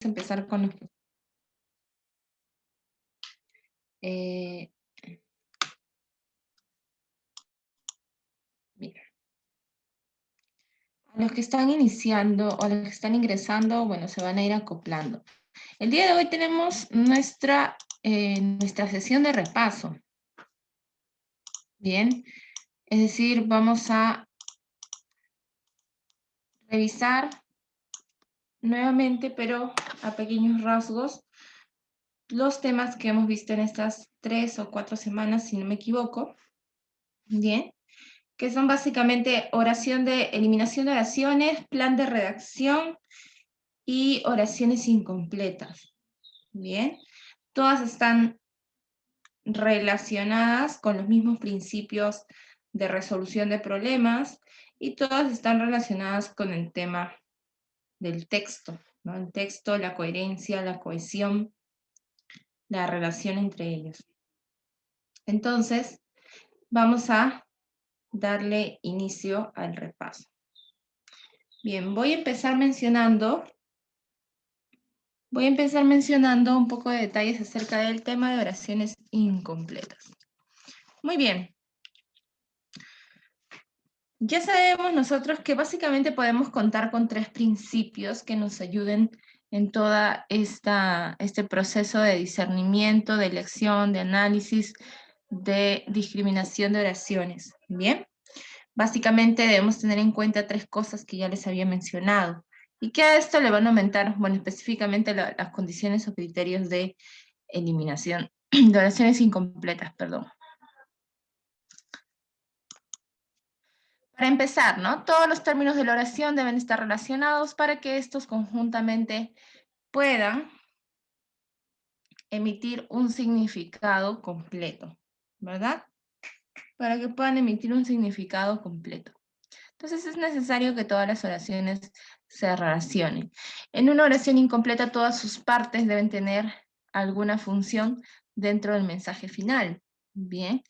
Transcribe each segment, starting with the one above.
empezar con los... mira, a los que están iniciando o a los que están ingresando, bueno, se van a ir acoplando. El día de hoy tenemos nuestra sesión de repaso. Bien, es decir, vamos a revisar nuevamente, pero a pequeños rasgos, los temas que hemos visto en estas 3 o 4 semanas, si no me equivoco. Bien, que son básicamente oración de eliminación de oraciones, plan de redacción y oraciones incompletas. Bien, todas están relacionadas con los mismos principios de resolución de problemas y todas están relacionadas con el tema del texto, ¿no? El texto, la coherencia, la cohesión, la relación entre ellos. Entonces, vamos a darle inicio al repaso. Bien, voy a empezar mencionando un poco de detalles acerca del tema de oraciones incompletas. Muy bien. Ya sabemos nosotros que básicamente podemos contar con 3 principios que nos ayuden en toda este proceso de discernimiento, de elección, de análisis, de discriminación de oraciones. Bien, básicamente debemos tener en cuenta 3 cosas que ya les había mencionado y que a esto le van a aumentar, bueno, específicamente las condiciones o criterios de eliminación de oraciones incompletas, perdón. Para empezar, ¿no? Todos los términos de la oración deben estar relacionados para que estos conjuntamente puedan emitir un significado completo, ¿verdad? Para que puedan emitir un significado completo. Entonces es necesario que todas las oraciones se relacionen. En una oración incompleta todas sus partes deben tener alguna función dentro del mensaje final. Bien,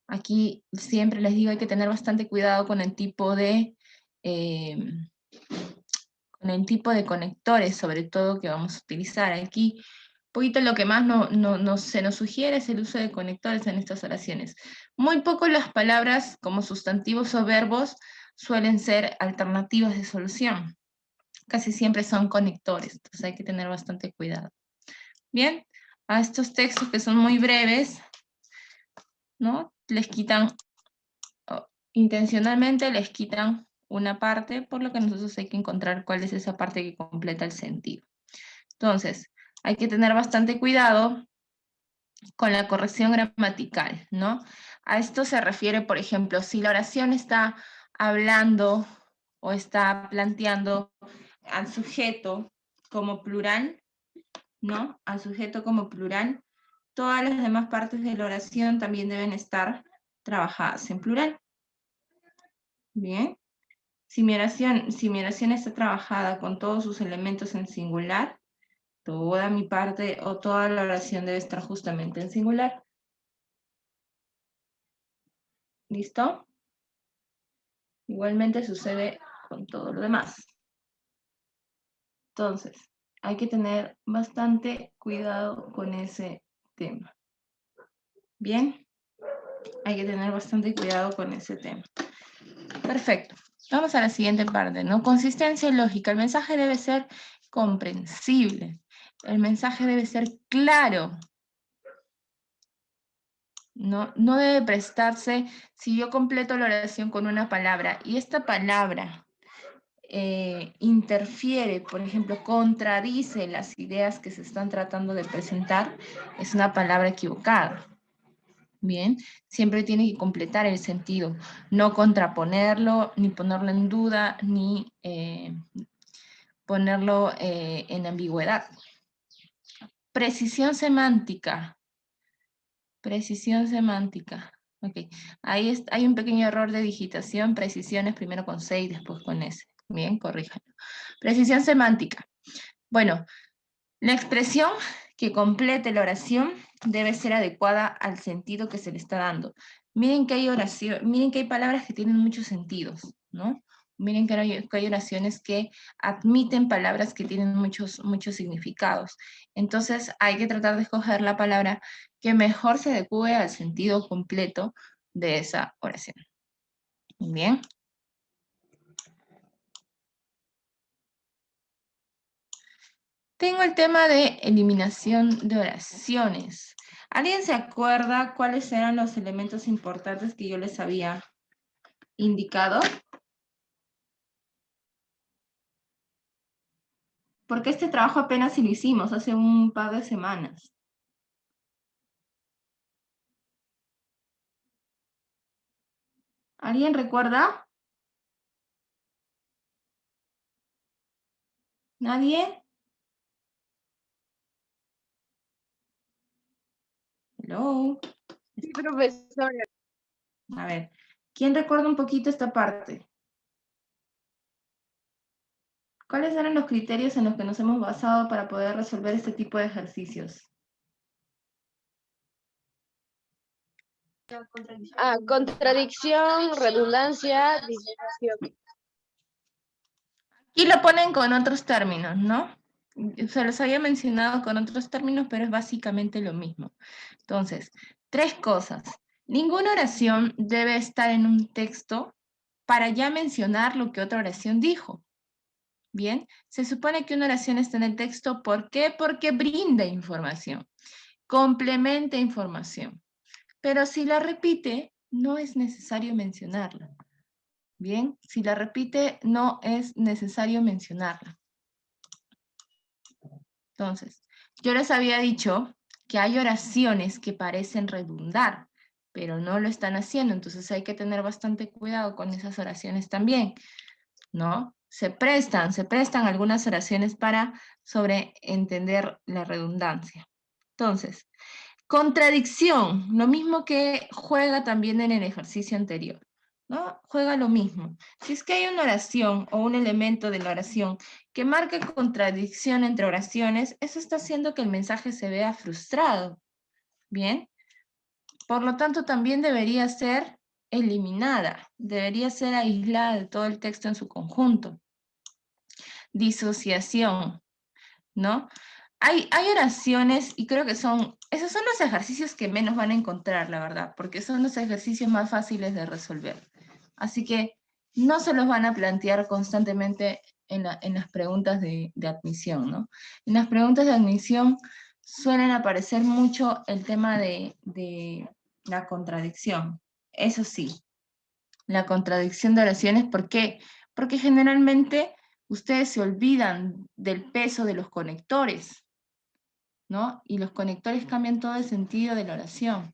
aquí siempre les digo hay que tener bastante cuidado con el tipo de conectores, sobre todo, que vamos a utilizar. Aquí, un poquito lo que más se nos sugiere es el uso de conectores en estas oraciones. Muy poco las palabras como sustantivos o verbos suelen ser alternativas de solución. Casi siempre son conectores, entonces hay que tener bastante cuidado. Bien, a estos textos que son muy breves, ¿no? Les quitan, intencionalmente les quitan una parte, por lo que nosotros hay que encontrar cuál es esa parte que completa el sentido. Entonces, hay que tener bastante cuidado con la corrección gramatical, ¿no? A esto se refiere, por ejemplo, si la oración está hablando o está planteando al sujeto como plural, ¿no? Al sujeto como plural, todas las demás partes de la oración también deben estar trabajadas en plural. Bien. Si mi oración está trabajada con todos sus elementos en singular, toda mi parte o toda la oración debe estar justamente en singular. ¿Listo? Igualmente sucede con todo lo demás. Entonces, hay que tener bastante cuidado con ese tema. ¿Bien? Hay que tener bastante cuidado con ese tema. Perfecto. Vamos a la siguiente parte, ¿no? Consistencia y lógica. El mensaje debe ser comprensible. El mensaje debe ser claro. No debe prestarse, si yo completo la oración con una palabra y esta palabra interfiere, por ejemplo, contradice las ideas que se están tratando de presentar, es una palabra equivocada. Bien, siempre tiene que completar el sentido, no contraponerlo, ni ponerlo en duda, ni ponerlo en ambigüedad. Precisión semántica. Precisión semántica. Ok, ahí hay un pequeño error de digitación, precisiones primero con C y después con S. Bien, corríjanlo. Precisión semántica. Bueno, la expresión que complete la oración debe ser adecuada al sentido que se le está dando. Miren que hay palabras que tienen muchos sentidos, ¿no? Miren que hay oraciones que admiten palabras que tienen muchos significados. Entonces hay que tratar de escoger la palabra que mejor se adecue al sentido completo de esa oración. Bien. Tengo el tema de eliminación de oraciones. ¿Alguien se acuerda cuáles eran los elementos importantes que yo les había indicado? Porque este trabajo apenas si lo hicimos hace un par de semanas. ¿Alguien recuerda? ¿Nadie? Hello. Sí, profesora. A ver, ¿quién recuerda un poquito esta parte? ¿Cuáles eran los criterios en los que nos hemos basado para poder resolver este tipo de ejercicios? Contradicción, redundancia, disociación. Aquí lo ponen con otros términos, ¿no? Se los había mencionado con otros términos, pero es básicamente lo mismo. Entonces, 3 cosas. Ninguna oración debe estar en un texto para ya mencionar lo que otra oración dijo. Bien, se supone que una oración está en el texto, ¿por qué? Porque brinda información, complementa información. Pero si la repite, no es necesario mencionarla. Bien, si la repite, no es necesario mencionarla. Entonces, yo les había dicho que hay oraciones que parecen redundar, pero no lo están haciendo, entonces hay que tener bastante cuidado con esas oraciones también, ¿no? Se prestan algunas oraciones para sobreentender la redundancia. Entonces, contradicción, lo mismo que juega también en el ejercicio anterior, ¿no? Juega lo mismo. Si es que hay una oración o un elemento de la oración que marca contradicción entre oraciones, eso está haciendo que el mensaje se vea frustrado, ¿bien? Por lo tanto, también debería ser eliminada, debería ser aislada de todo el texto en su conjunto. Disociación, ¿no? Hay oraciones, y creo que esos son los ejercicios que menos van a encontrar, la verdad, porque son los ejercicios más fáciles de resolver. Así que no se los van a plantear constantemente en las preguntas de admisión, ¿no? En las preguntas de admisión suelen aparecer mucho el tema de la contradicción. Eso sí, la contradicción de oraciones, ¿por qué? Porque generalmente ustedes se olvidan del peso de los conectores, ¿no? Y los conectores cambian todo el sentido de la oración.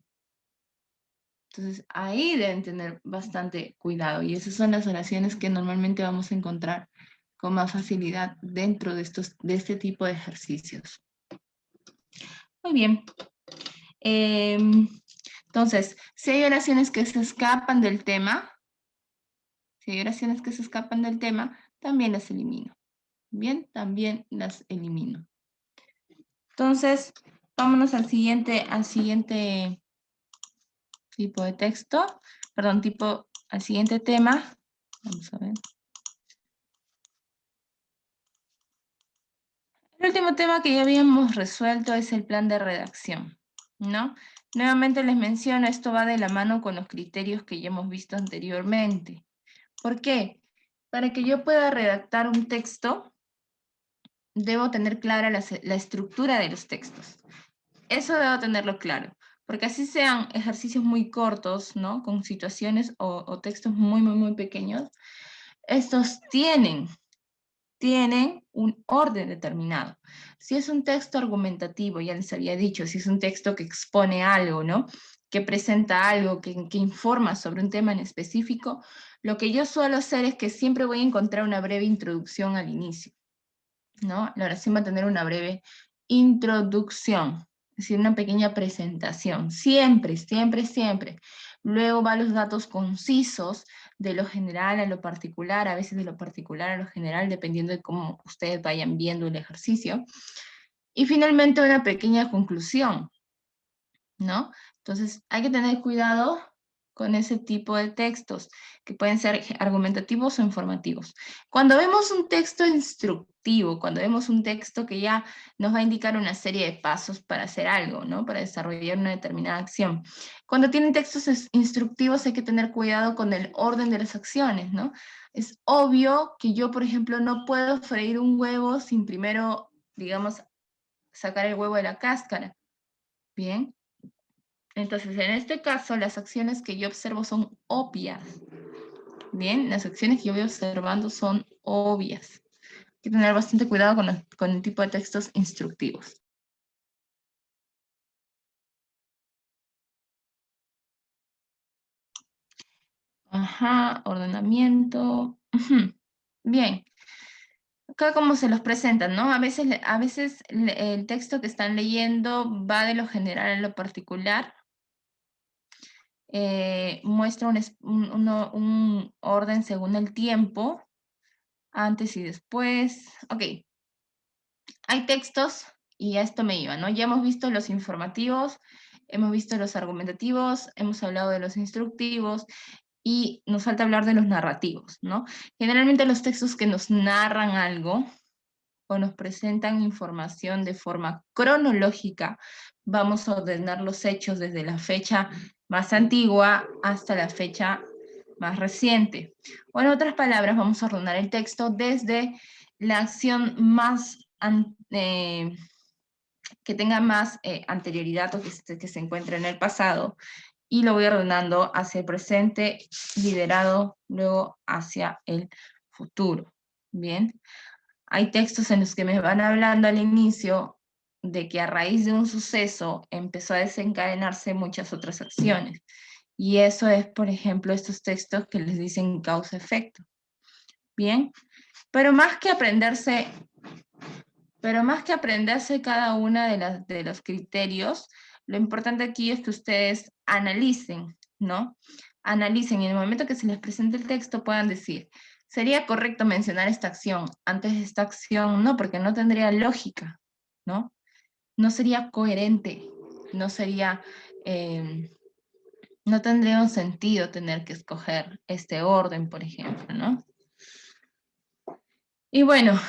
Entonces, ahí deben tener bastante cuidado. Y esas son las oraciones que normalmente vamos a encontrar con más facilidad dentro de este tipo de ejercicios. Muy bien. Entonces, si hay oraciones que se escapan del tema, también las elimino. Bien, también las elimino. Entonces, vámonos al siguiente tipo de texto, perdón, al siguiente tema. Vamos a ver. El último tema que ya habíamos resuelto es el plan de redacción, ¿no? Nuevamente les menciono, esto va de la mano con los criterios que ya hemos visto anteriormente. ¿Por qué? Para que yo pueda redactar un texto, debo tener clara la estructura de los textos. Eso debo tenerlo claro, porque así sean ejercicios muy cortos, ¿no? Con situaciones o textos muy pequeños, estos tienen un orden determinado. Si es un texto argumentativo, ya les había dicho, si es un texto que expone algo, ¿no? Que presenta algo, que informa sobre un tema en específico, lo que yo suelo hacer es que siempre voy a encontrar una breve introducción al inicio, ¿no? La oración va a tener una breve introducción, es decir, una pequeña presentación, siempre. Luego van los datos concisos de lo general a lo particular, a veces de lo particular a lo general, dependiendo de cómo ustedes vayan viendo el ejercicio. Y finalmente una pequeña conclusión, ¿no? Entonces hay que tener cuidado con ese tipo de textos, que pueden ser argumentativos o informativos. Cuando vemos un texto instructivo, cuando vemos un texto que ya nos va a indicar una serie de pasos para hacer algo, ¿no? Para desarrollar una determinada acción. Cuando tienen textos instructivos hay que tener cuidado con el orden de las acciones, ¿no? Es obvio que yo, por ejemplo, no puedo freír un huevo sin primero, digamos, sacar el huevo de la cáscara. Bien. Entonces, en este caso, las acciones que yo observo son obvias. Bien, las acciones que yo voy observando son obvias. Hay que tener bastante cuidado con el tipo de textos instructivos. Ajá, ordenamiento. Bien. Acá como se los presentan, ¿no? A veces el texto que están leyendo va de lo general a lo particular. Muestra un orden según el tiempo, antes y después. Ok, hay textos, y a esto me iba, ¿no? Ya hemos visto los informativos, hemos visto los argumentativos, hemos hablado de los instructivos, y nos falta hablar de los narrativos, ¿no? Generalmente los textos que nos narran algo, o nos presentan información de forma cronológica, vamos a ordenar los hechos desde la fecha más antigua hasta la fecha más reciente. O en otras palabras, vamos a ordenar el texto desde la acción más que tenga más anterioridad o que se encuentre en el pasado, y lo voy ordenando hacia el presente, liderado luego hacia el futuro. Bien. Hay textos en los que me van hablando al inicio de que a raíz de un suceso empezó a desencadenarse muchas otras acciones. Y eso es, por ejemplo, estos textos que les dicen causa-efecto. Bien, pero más que aprenderse cada una de los criterios, lo importante aquí es que ustedes analicen, ¿no? Analicen, y en el momento que se les presente el texto puedan decir, ¿sería correcto mencionar esta acción antes de esta acción? No, porque no tendría lógica, ¿no? No sería coherente, no sería, no tendría un sentido tener que escoger este orden, por ejemplo, ¿no? Y bueno,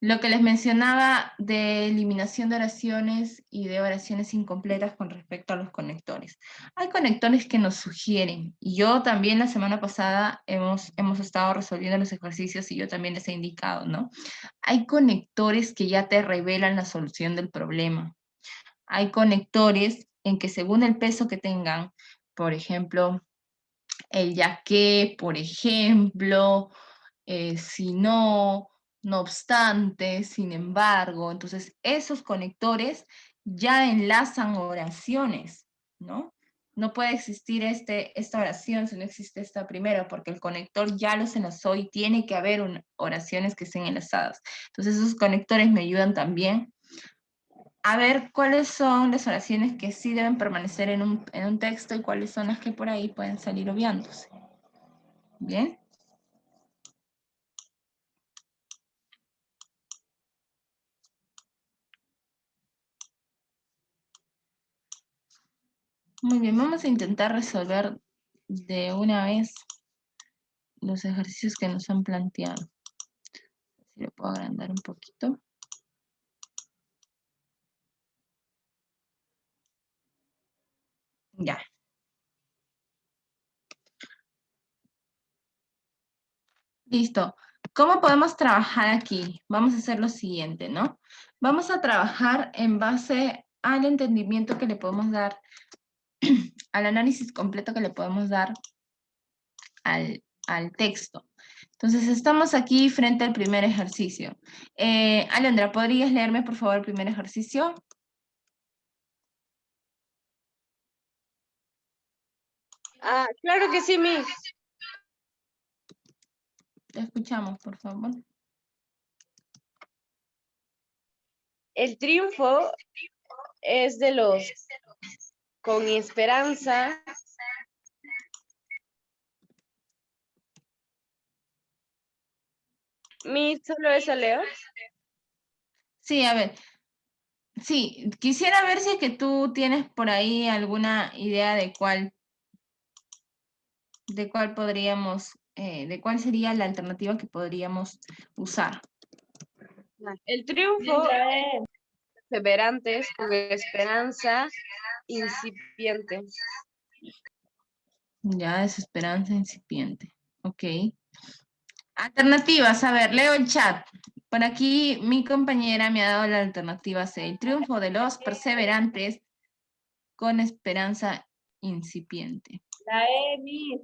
lo que les mencionaba de eliminación de oraciones y de oraciones incompletas con respecto a los conectores. Hay conectores que nos sugieren, y yo también la semana pasada hemos estado resolviendo los ejercicios y yo también les he indicado, ¿no? Hay conectores que ya te revelan la solución del problema. Hay conectores en que según el peso que tengan, por ejemplo, el ya que, por ejemplo, si no, no obstante, sin embargo. Entonces, esos conectores ya enlazan oraciones, ¿no? No puede existir esta oración si no existe esta primera, porque el conector ya los enlazó y tiene que haber oraciones que estén enlazadas. Entonces, esos conectores me ayudan también a ver cuáles son las oraciones que sí deben permanecer en un texto y cuáles son las que por ahí pueden salir obviándose. ¿Bien? Muy bien, vamos a intentar resolver de una vez los ejercicios que nos han planteado. Si lo puedo agrandar un poquito. Ya. Listo. ¿Cómo podemos trabajar aquí? Vamos a hacer lo siguiente, ¿no? Vamos a trabajar en base al entendimiento que le podemos dar, al análisis completo que le podemos dar al texto. Entonces, estamos aquí frente al primer ejercicio. Alondra, ¿podrías leerme, por favor, el primer ejercicio? Claro que sí, Miss. Te escuchamos, por favor. El triunfo es de los con esperanza. Miss, ¿solo eso leo? Sí, a ver. Sí, quisiera ver si es que tú tienes por ahí alguna idea de cuál ¿De cuál podríamos, de cuál sería la alternativa que podríamos usar? El triunfo, perseverantes con esperanza incipiente. Ya, desesperanza incipiente. Ok. Alternativas, a ver, leo el chat. Por aquí mi compañera me ha dado la alternativa C. El triunfo de los perseverantes con esperanza incipiente. La E, Miss.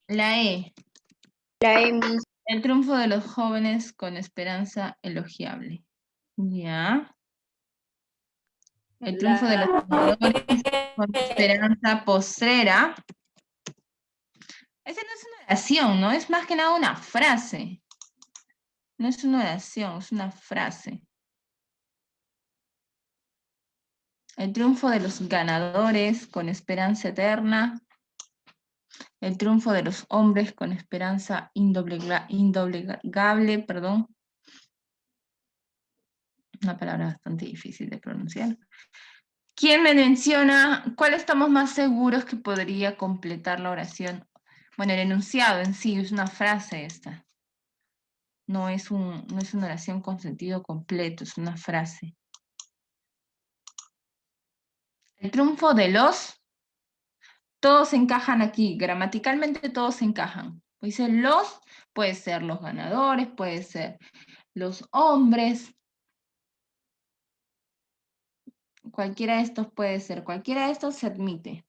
La E. La E, Miss. El triunfo de los jóvenes con esperanza elogiable. Ya. El triunfo de los ganadores con esperanza postrera. Esa no es una oración, ¿no? Es más que nada una frase. No es una oración, es una frase. El triunfo de los ganadores con esperanza eterna. El triunfo de los hombres con esperanza indoblegable, perdón. Una palabra bastante difícil de pronunciar. ¿Quién me menciona cuál estamos más seguros que podría completar la oración? Bueno, el enunciado en sí es una frase esta. No es una oración con sentido completo, es una frase. El triunfo de los, todos encajan aquí, gramaticalmente todos encajan. Dice los, puede ser los ganadores, puede ser los hombres. Cualquiera de estos puede ser, cualquiera de estos se admite.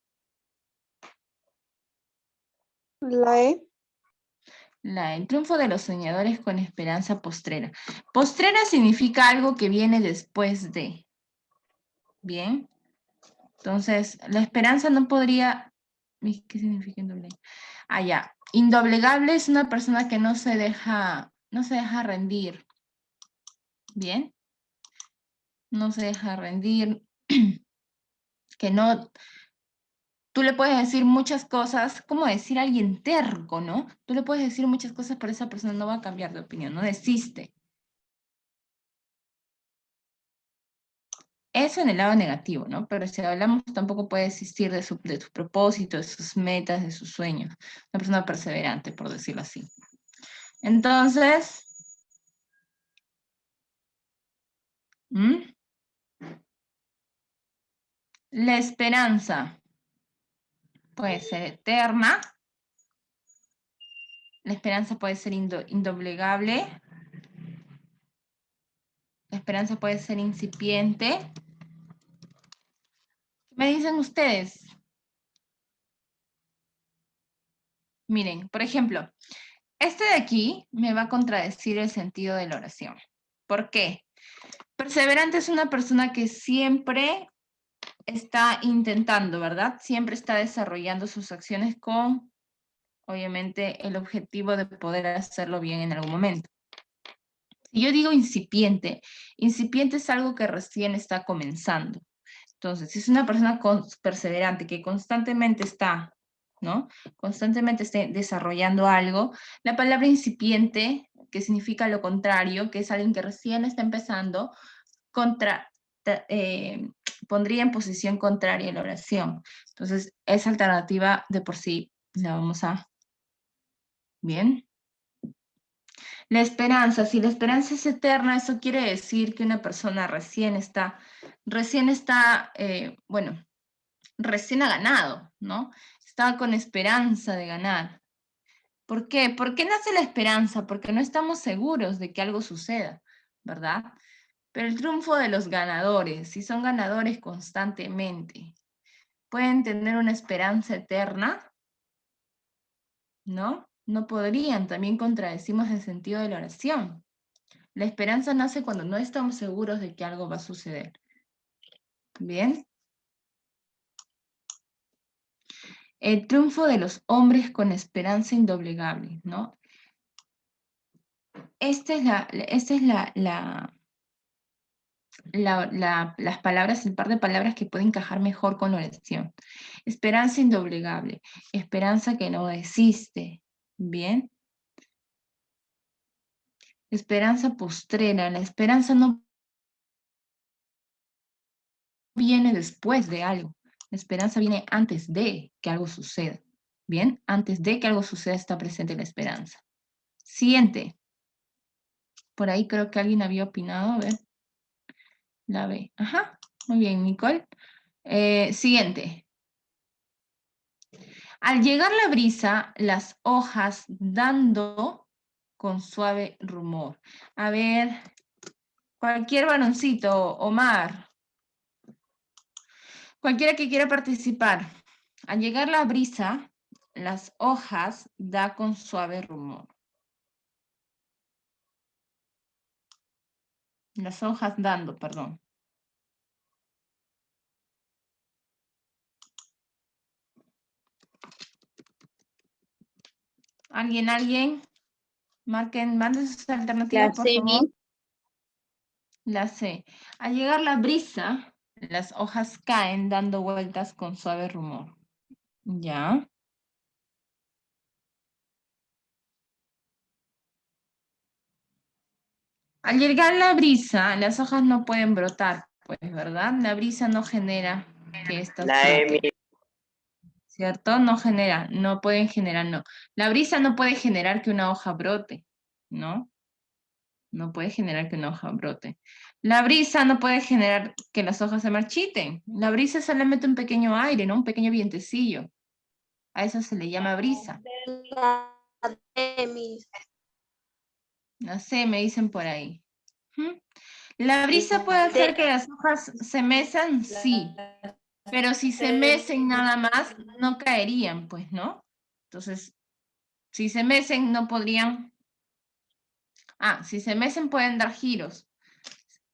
La E. El triunfo de los soñadores con esperanza postrera. Postrera significa algo que viene después de. Bien. Entonces, la esperanza no podría... ¿Qué significa indoblegable? Ah, ya. Indoblegable es una persona que no se deja rendir. Bien. No se deja rendir. Que no... Tú le puedes decir muchas cosas, como decir a alguien terco, ¿no? Tú le puedes decir muchas cosas, pero esa persona no va a cambiar de opinión, no desiste. Eso en el lado negativo, ¿no? Pero si hablamos, tampoco puede desistir de sus propósitos, de sus metas, de sus sueños. Una persona perseverante, por decirlo así. Entonces, la esperanza puede ser eterna. La esperanza puede ser indoblegable. La esperanza puede ser incipiente. ¿Qué me dicen ustedes? Miren, por ejemplo, este de aquí me va a contradecir el sentido de la oración. ¿Por qué? Perseverante es una persona que siempre está intentando, ¿verdad? Siempre está desarrollando sus acciones con, obviamente, el objetivo de poder hacerlo bien en algún momento. Si yo digo incipiente es algo que recién está comenzando. Entonces, si es una persona perseverante que constantemente está, ¿no? Constantemente está desarrollando algo, la palabra incipiente, que significa lo contrario, que es alguien que recién está empezando, pondría en posición contraria la oración. Entonces, esa alternativa de por sí la vamos a... Bien. La esperanza, si la esperanza es eterna, eso quiere decir que una persona recién está, bueno, recién ha ganado, ¿no? Está con esperanza de ganar. ¿Por qué? ¿Por qué nace la esperanza? Porque no estamos seguros de que algo suceda, ¿verdad? Pero el triunfo de los ganadores, si son ganadores constantemente, pueden tener una esperanza eterna, ¿no? No podrían, también contradecimos el sentido de la oración. La esperanza nace cuando no estamos seguros de que algo va a suceder. ¿Bien? El triunfo de los hombres con esperanza indoblegable, ¿no? Esta es las palabras, el par de palabras que puede encajar mejor con la oración. Esperanza indoblegable, esperanza que no desiste, ¿bien? Esperanza postrera, la esperanza no viene después de algo, la esperanza viene antes de que algo suceda. Bien, antes de que algo suceda está presente la esperanza. Siguiente. Por ahí creo que alguien había opinado, a ver. La B. Ajá, muy bien, Nicole. Siguiente. Al llegar la brisa, las hojas dando con suave rumor. A ver, cualquier varoncito, Omar, cualquiera que quiera participar. Al llegar la brisa, las hojas da con suave rumor. Las hojas dando, perdón. ¿Alguien? Marquen, manden sus alternativas, La por C, favor. Miss. La C. Al llegar la brisa, las hojas caen dando vueltas con suave rumor. ¿Ya? Al llegar la brisa, las hojas no pueden brotar, pues, ¿verdad? La brisa no genera que estas broten, ¿cierto? No genera, no pueden generar, no. La brisa no puede generar que una hoja brote, ¿no? No puede generar que una hoja brote. La brisa no puede generar que las hojas se marchiten. La brisa es solamente un pequeño aire, ¿no? Un pequeño vientecillo. A eso se le llama brisa. La D, Miss. No sé, me dicen por ahí. ¿Mm? ¿La brisa puede hacer que las hojas se mezan? Sí. Pero si se mecen nada más, no caerían, pues, ¿no? Entonces, si se mecen, no podrían... Ah, si se mecen pueden dar giros.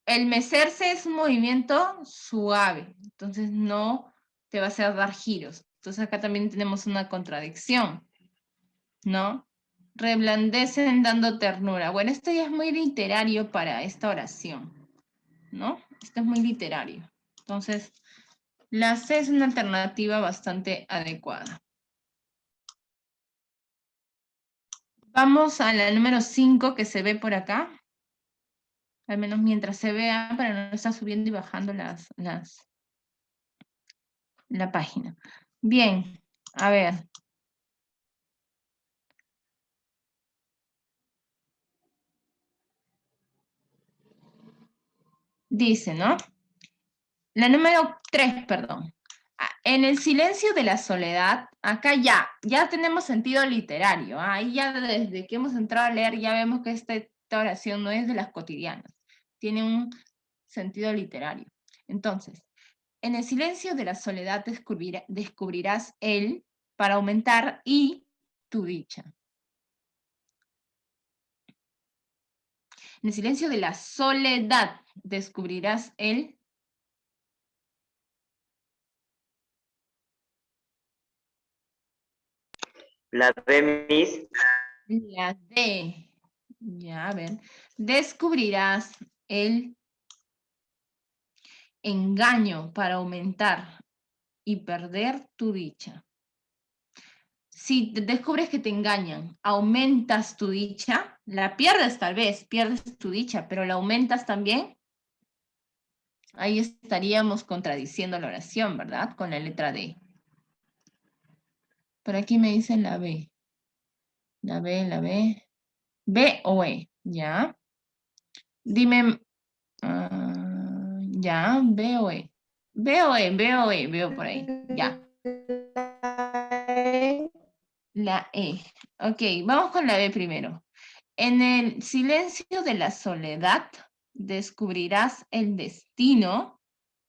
El mecerse es un movimiento suave, entonces no te va a hacer dar giros. Entonces acá también tenemos una contradicción, ¿no? Reblandecen dando ternura. Bueno, esto ya es muy literario para esta oración, ¿no? Esto es muy literario. Entonces, la C es una alternativa bastante adecuada. Vamos a la número 5 que se ve por acá. Al menos mientras se vea, para no estar subiendo y bajando la página. Bien, a ver. Dice, ¿no? La número 3, perdón. En el silencio de la soledad, acá ya tenemos sentido literario. Ahí ya desde que hemos entrado a leer ya vemos que esta oración no es de las cotidianas. Tiene un sentido literario. Entonces, en el silencio de la soledad descubrirás él para aumentar y tu dicha. En el silencio de la soledad descubrirás él. La D, Miss. La D. Ya, a ver. Descubrirás el engaño para aumentar y perder tu dicha. Si descubres que te engañan, aumentas tu dicha, la pierdes tal vez, pierdes tu dicha, pero la aumentas también, ahí estaríamos contradiciendo la oración, ¿verdad? Con la letra D. Por aquí me dicen la B. La B. B o E, ¿ya? Dime, ya, B o E. Veo por ahí, ya. La E. Ok, vamos con la B primero. En el silencio de la soledad descubrirás el destino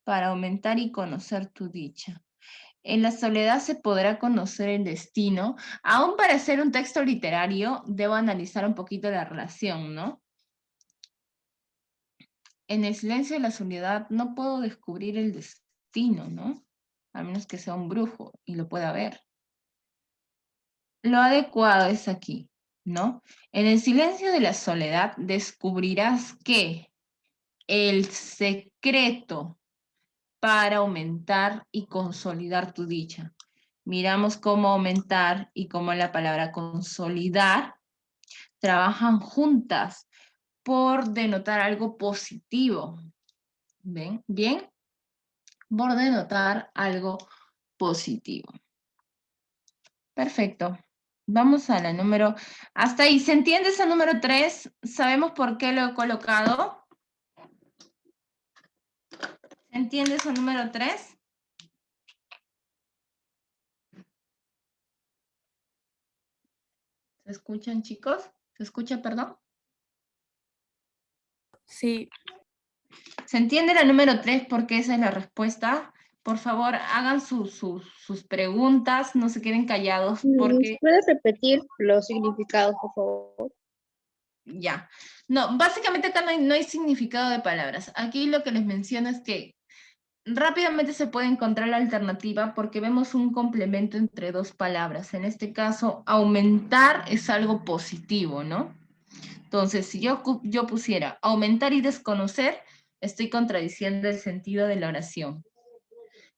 para aumentar y conocer tu dicha. En la soledad se podrá conocer el destino. Aún para hacer un texto literario, debo analizar un poquito la relación, ¿no? En el silencio de la soledad no puedo descubrir el destino, ¿no? A menos que sea un brujo y lo pueda ver. Lo adecuado es aquí, ¿no? En el silencio de la soledad descubrirás que el secreto para aumentar y consolidar tu dicha. Miramos cómo aumentar y cómo la palabra consolidar trabajan juntas por denotar algo positivo. ¿Ven? Bien, por denotar algo positivo. Perfecto. Vamos a la número... Hasta ahí, ¿se entiende esa número 3? ¿Sabemos por qué lo he colocado? ¿Se entiende esa número 3? ¿Se escuchan, chicos? ¿Se escucha, perdón? Sí. ¿Se entiende la número 3 porque esa es la respuesta? Por favor, hagan sus preguntas, no se queden callados porque... ¿Puedes repetir los significados, por favor? Ya. No, básicamente acá no hay significado de palabras. Aquí lo que les menciono es que rápidamente se puede encontrar la alternativa porque vemos un complemento entre dos palabras. En este caso, aumentar es algo positivo, ¿no? Entonces, si yo pusiera aumentar y desconocer, estoy contradiciendo el sentido de la oración.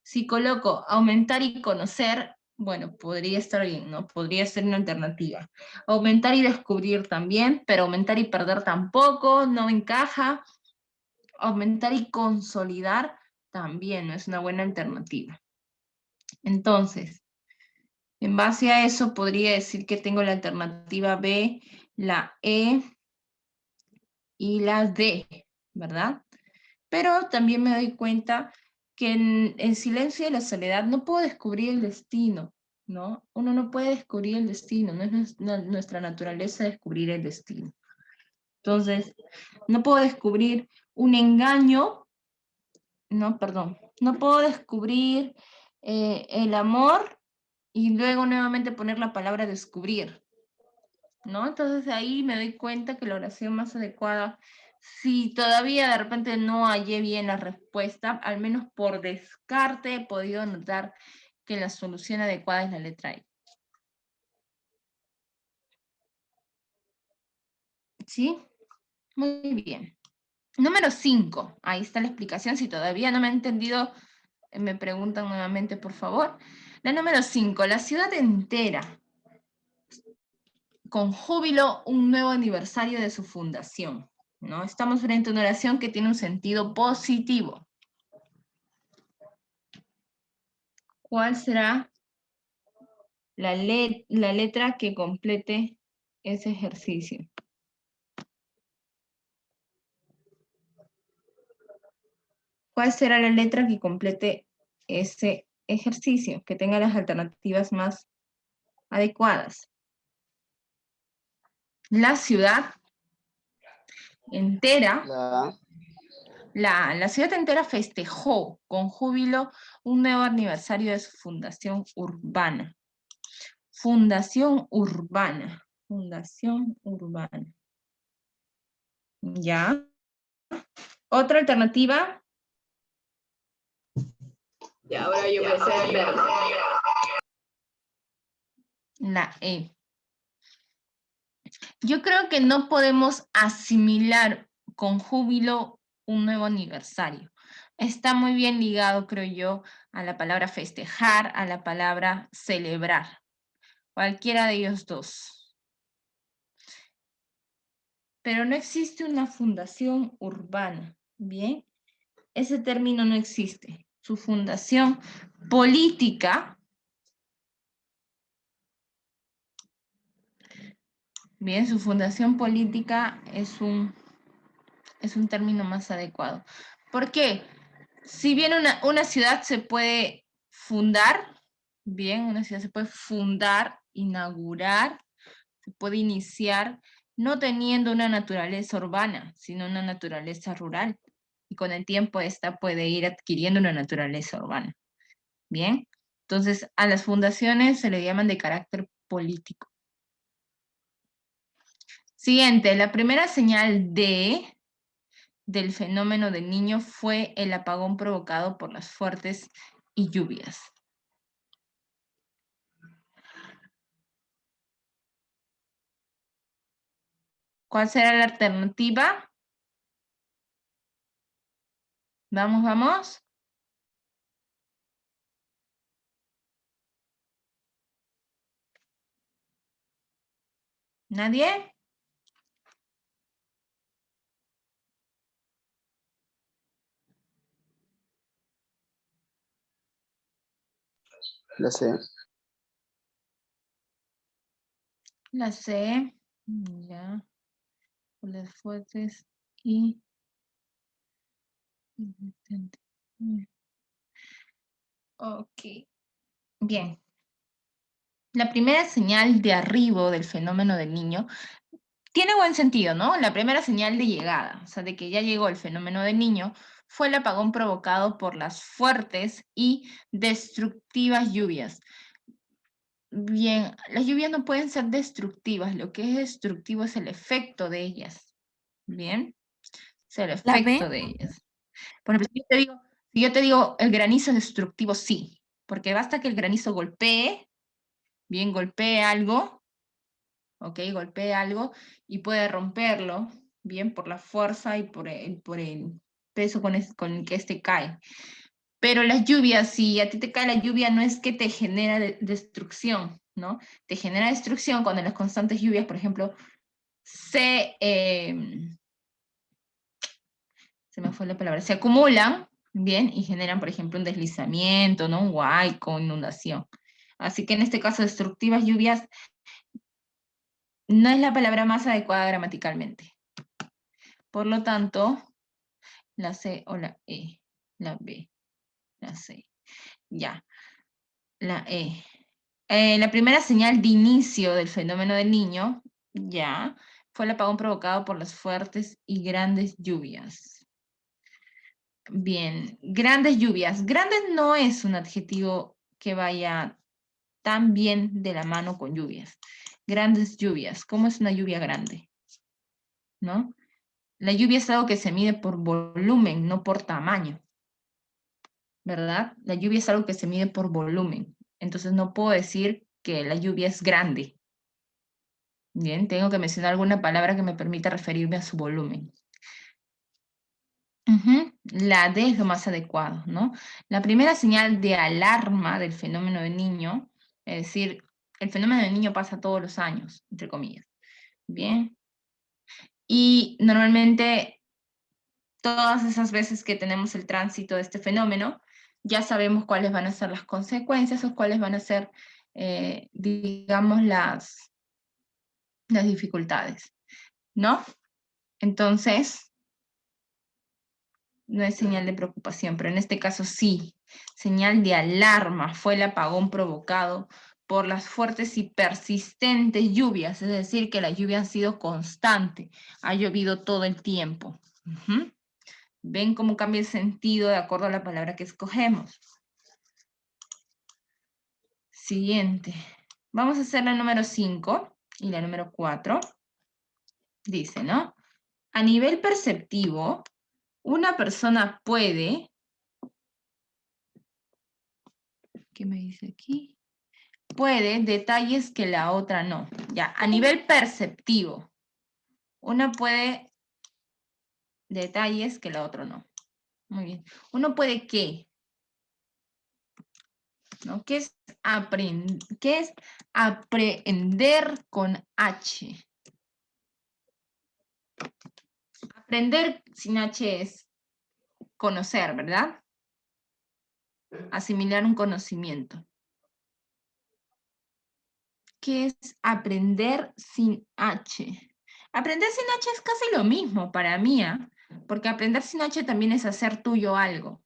Si coloco aumentar y conocer, bueno, podría estar bien, ¿no? Podría ser una alternativa. Aumentar y descubrir también, pero aumentar y perder tampoco, no encaja. Aumentar y consolidar también no es una buena alternativa. Entonces, en base a eso podría decir que tengo la alternativa B, la E y la D, ¿verdad? Pero también me doy cuenta que en el silencio y la soledad no puedo descubrir el destino, ¿no? Uno no puede descubrir el destino, no es nuestra naturaleza descubrir el destino. Entonces, no puedo descubrir un engaño, no, perdón, no puedo descubrir el amor y luego nuevamente poner la palabra descubrir, ¿no? Entonces ahí me doy cuenta que la oración más adecuada, si todavía de repente no hallé bien la respuesta, al menos por descarte he podido notar que la solución adecuada es la letra E. ¿Sí? Muy bien. Número 5. Ahí está la explicación. Si todavía no me han entendido, me preguntan nuevamente, por favor. La número 5. La ciudad entera, con júbilo, un nuevo aniversario de su fundación, ¿no? Estamos frente a una oración que tiene un sentido positivo. ¿Cuál será la letra que complete ese ejercicio? ¿Cuál será la letra que complete ese ejercicio, que tenga las alternativas más adecuadas? La ciudad entera, la ciudad entera festejó con júbilo un nuevo aniversario de su fundación urbana. Fundación urbana. Fundación urbana. ¿Ya? Otra alternativa. Y ahora yo me sé el verde. La E. Yo creo que no podemos asimilar con júbilo un nuevo aniversario. Está muy bien ligado, creo yo, a la palabra festejar, a la palabra celebrar. Cualquiera de ellos dos. Pero no existe una fundación urbana, ¿bien? Ese término no existe. Su fundación política, bien, su fundación política es un término más adecuado. ¿Por qué? Si bien una ciudad se puede fundar, bien, una ciudad se puede fundar, inaugurar, se puede iniciar, no teniendo una naturaleza urbana, sino una naturaleza rural. Y con el tiempo esta puede ir adquiriendo una naturaleza urbana. Bien, entonces a las fundaciones se le llaman de carácter político. Siguiente, la primera señal del fenómeno del Niño fue el apagón provocado por las fuertes y lluvias. ¿Cuál será la alternativa? Vamos, vamos. ¿Nadie? La C. La C, ya, por las fuertes y... Ok, bien. La primera señal de arribo del fenómeno del niño tiene buen sentido, ¿no? La primera señal de llegada, o sea, de que ya llegó el fenómeno del niño, fue el apagón provocado por las fuertes y destructivas lluvias. Bien, las lluvias no pueden ser destructivas, lo que es destructivo es el efecto de ellas. Bien, es el ¿La efecto B? de ellas. Por ejemplo, si yo te digo el granizo es destructivo, sí, porque basta que el granizo golpee, bien, golpee algo, ¿ok? Golpee algo y puede romperlo, bien, por la fuerza y por el peso con el que este cae. Pero las lluvias, si a ti te cae la lluvia, no es que te genera destrucción, ¿no? Te genera destrucción cuando las constantes lluvias, por ejemplo, se me fue la palabra, se acumulan, bien, y generan, por ejemplo, un deslizamiento, ¿no? Un huaico, inundación. Así que en este caso, destructivas lluvias no es la palabra más adecuada gramaticalmente. Por lo tanto, la C o la E, la B, la C, ya, la E. La primera señal de inicio del fenómeno del niño, ya, fue el apagón provocado por las fuertes y grandes lluvias. Bien, grandes lluvias. Grandes no es un adjetivo que vaya tan bien de la mano con lluvias. Grandes lluvias. ¿Cómo es una lluvia grande? ¿No? La lluvia es algo que se mide por volumen, no por tamaño. ¿Verdad? La lluvia es algo que se mide por volumen. Entonces no puedo decir que la lluvia es grande. Bien, tengo que mencionar alguna palabra que me permita referirme a su volumen. La D es lo más adecuado, ¿no? La primera señal de alarma del fenómeno del niño, es decir, el fenómeno del niño pasa todos los años, entre comillas. Bien. Y normalmente todas esas veces que tenemos el tránsito de este fenómeno, ya sabemos cuáles van a ser las consecuencias o cuáles van a ser, digamos, las dificultades, ¿no? Entonces, no es señal de preocupación, pero en este caso sí, señal de alarma fue el apagón provocado por las fuertes y persistentes lluvias, es decir, que la lluvia ha sido constante, ha llovido todo el tiempo. ¿Ven cómo cambia el sentido de acuerdo a la palabra que escogemos? Siguiente. Vamos a hacer la número 5 y la número 4. Dice, ¿no? A nivel perceptivo, una persona puede... ¿Qué me dice aquí? Puede detalles que la otra no. Ya, a nivel perceptivo, una puede detalles que la otra no. Muy bien. Uno puede qué, ¿no? ¿Qué es aprender con H? Aprender sin H es conocer, ¿verdad? Asimilar un conocimiento. ¿Qué es aprender sin H? Aprender sin H es casi lo mismo para mí, ¿ah? Porque aprender sin H también es hacer tuyo algo,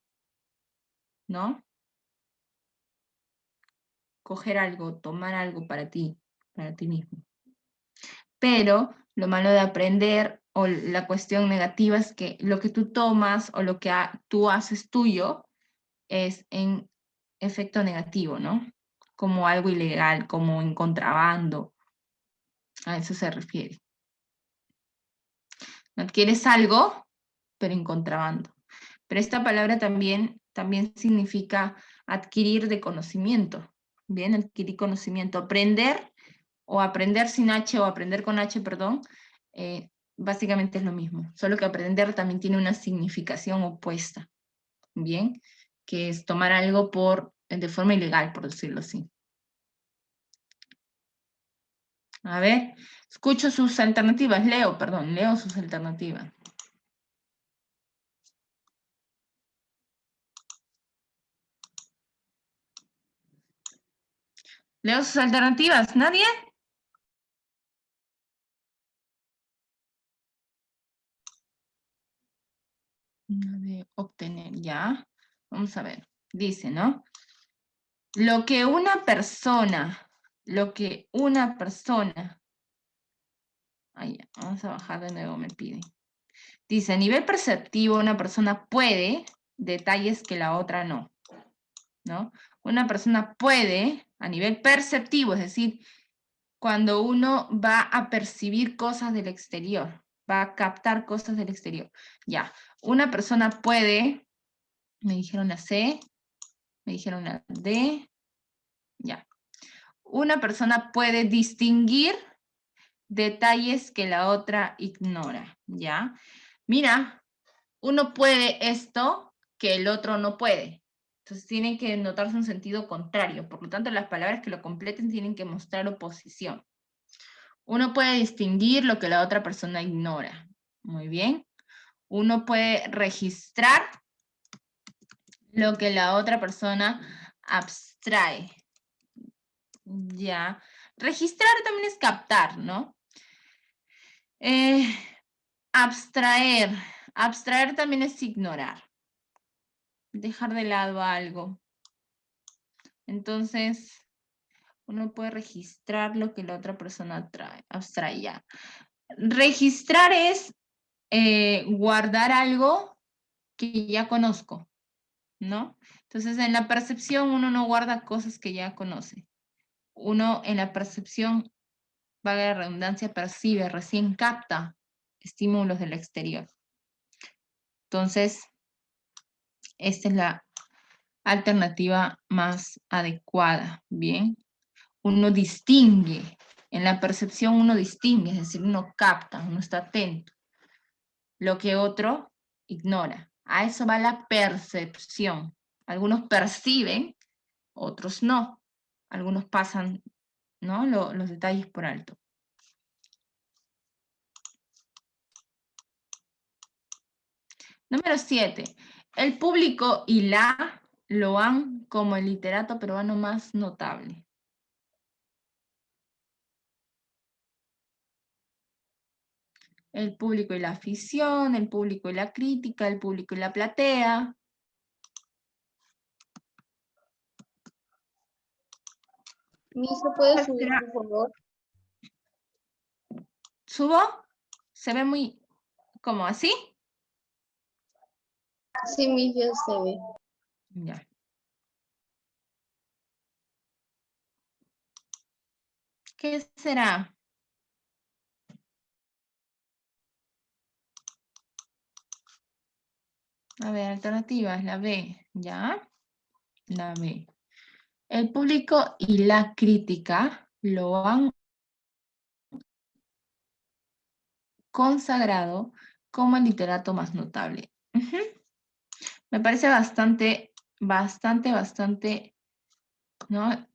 ¿no? Coger algo, tomar algo para ti mismo. Pero lo malo de aprender o la cuestión negativa es que lo que tú tomas o lo que tú haces tuyo es en efecto negativo, ¿no? Como algo ilegal, como en contrabando. A eso se refiere. Adquieres algo, pero en contrabando. Pero esta palabra también significa adquirir de conocimiento. Bien, adquirir conocimiento. Aprender o aprender sin H o aprender con H, perdón, básicamente es lo mismo. Solo que aprender también tiene una significación opuesta. Bien, que es tomar algo de forma ilegal, por decirlo así. A ver, escucho sus alternativas, leo sus alternativas. Leo sus alternativas, ¿nadie? ¿Ya? Vamos a ver. Dice, ¿no? Lo que una persona, ahí, vamos a bajar de nuevo, me piden. Dice, a nivel perceptivo, una persona puede detalles que la otra no, ¿no? Una persona puede, a nivel perceptivo, es decir, cuando uno va a percibir cosas del exterior, va a captar cosas del exterior. Ya, una persona puede, me dijeron la C, me dijeron la D, ya. Una persona puede distinguir detalles que la otra ignora, ¿ya? Mira, uno puede esto que el otro no puede. Entonces tienen que notarse un sentido contrario. Por lo tanto, las palabras que lo completen tienen que mostrar oposición. Uno puede distinguir lo que la otra persona ignora. Muy bien. Uno puede registrar lo que la otra persona abstrae. Ya. Registrar también es captar, ¿no? Abstraer. Abstraer también es ignorar. Dejar de lado algo. Entonces, uno puede registrar lo que la otra persona abstrae. Ya. Registrar es guardar algo que ya conozco, ¿no? Entonces, en la percepción uno no guarda cosas que ya conoce. Uno en la percepción, valga la redundancia, percibe, recién capta estímulos del exterior. Entonces, esta es la alternativa más adecuada, ¿bien? Uno distingue, en la percepción uno distingue, es decir, uno capta, uno está atento. Lo que otro ignora. A eso va la percepción. Algunos perciben, otros no. Algunos pasan, ¿no? Los detalles por alto. Número 7. El público y la loan como el literato peruano más notable. El público y la afición, el público y la crítica, el público y la platea. ¿Se puede subir, por favor? ¿Subo? ¿Se ve muy como así? Sí, Miss, ya se ve. Ya. ¿Qué será? A ver, alternativas, la B, ¿ya? La B. El público y la crítica lo han consagrado como el literato más notable. Me parece bastante, ¿no?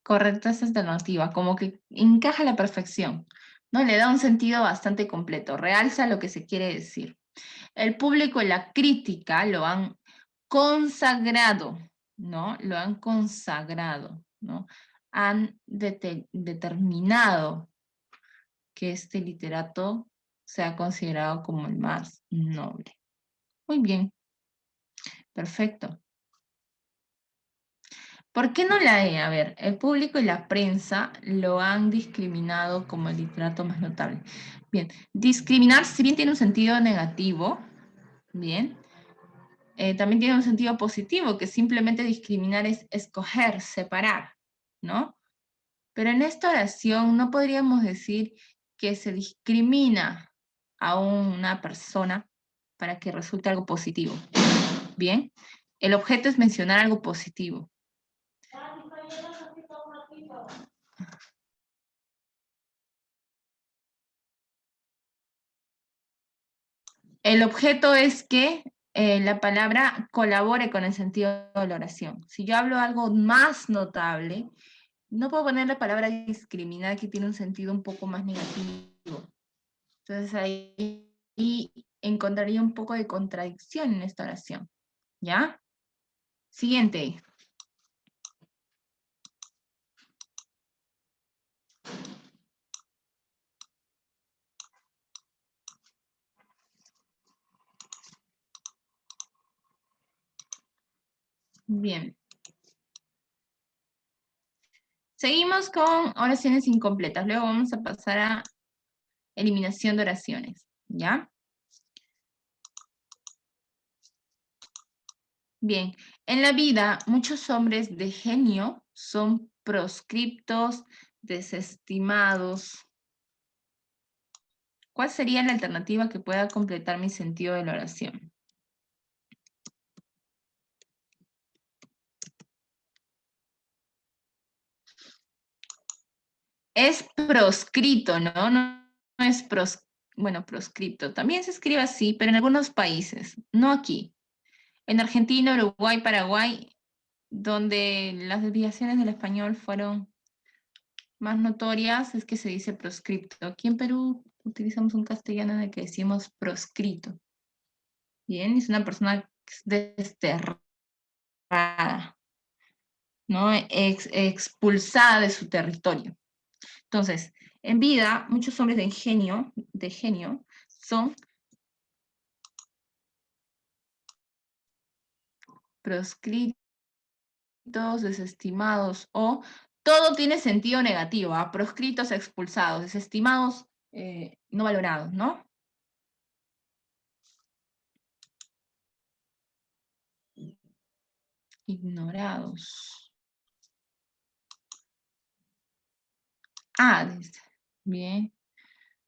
Correcta esa alternativa, como que encaja a la perfección, ¿no? Le da un sentido bastante completo, realza lo que se quiere decir. El público y la crítica lo han consagrado, ¿no? Lo han consagrado, ¿no? Han determinado que este literato sea considerado como el más noble. Muy bien, perfecto. ¿Por qué no la E? A ver, el público y la prensa lo han discriminado como el literato más notable. Bien, discriminar, si bien tiene un sentido negativo, bien, también tiene un sentido positivo, que simplemente discriminar es escoger, separar, ¿no? Pero en esta oración no podríamos decir que se discrimina a una persona para que resulte algo positivo. Bien, el objeto es mencionar algo positivo. El objeto es que la palabra colabore con el sentido de la oración. Si yo hablo algo más notable, no puedo poner la palabra discriminar, que tiene un sentido un poco más negativo. Entonces ahí encontraría un poco de contradicción en esta oración. ¿Ya? Siguiente. Bien. Seguimos con oraciones incompletas. Luego vamos a pasar a eliminación de oraciones, ¿ya? Bien, en la vida muchos hombres de genio son proscriptos, desestimados. ¿Cuál sería la alternativa que pueda completar mi sentido de la oración? Es proscrito, ¿no? No es bueno, proscripto. También se escribe así, pero en algunos países, no aquí. En Argentina, Uruguay, Paraguay, donde las desviaciones del español fueron más notorias, es que se dice proscripto. Aquí en Perú utilizamos un castellano en el que decimos proscrito. Bien, es una persona desterrada, ¿no? Expulsada de su territorio. Entonces, en vida, muchos hombres de genio, son proscritos, desestimados, o todo tiene sentido negativo, proscritos, expulsados, desestimados, no valorados, ¿no? Ignorados. Dice, bien.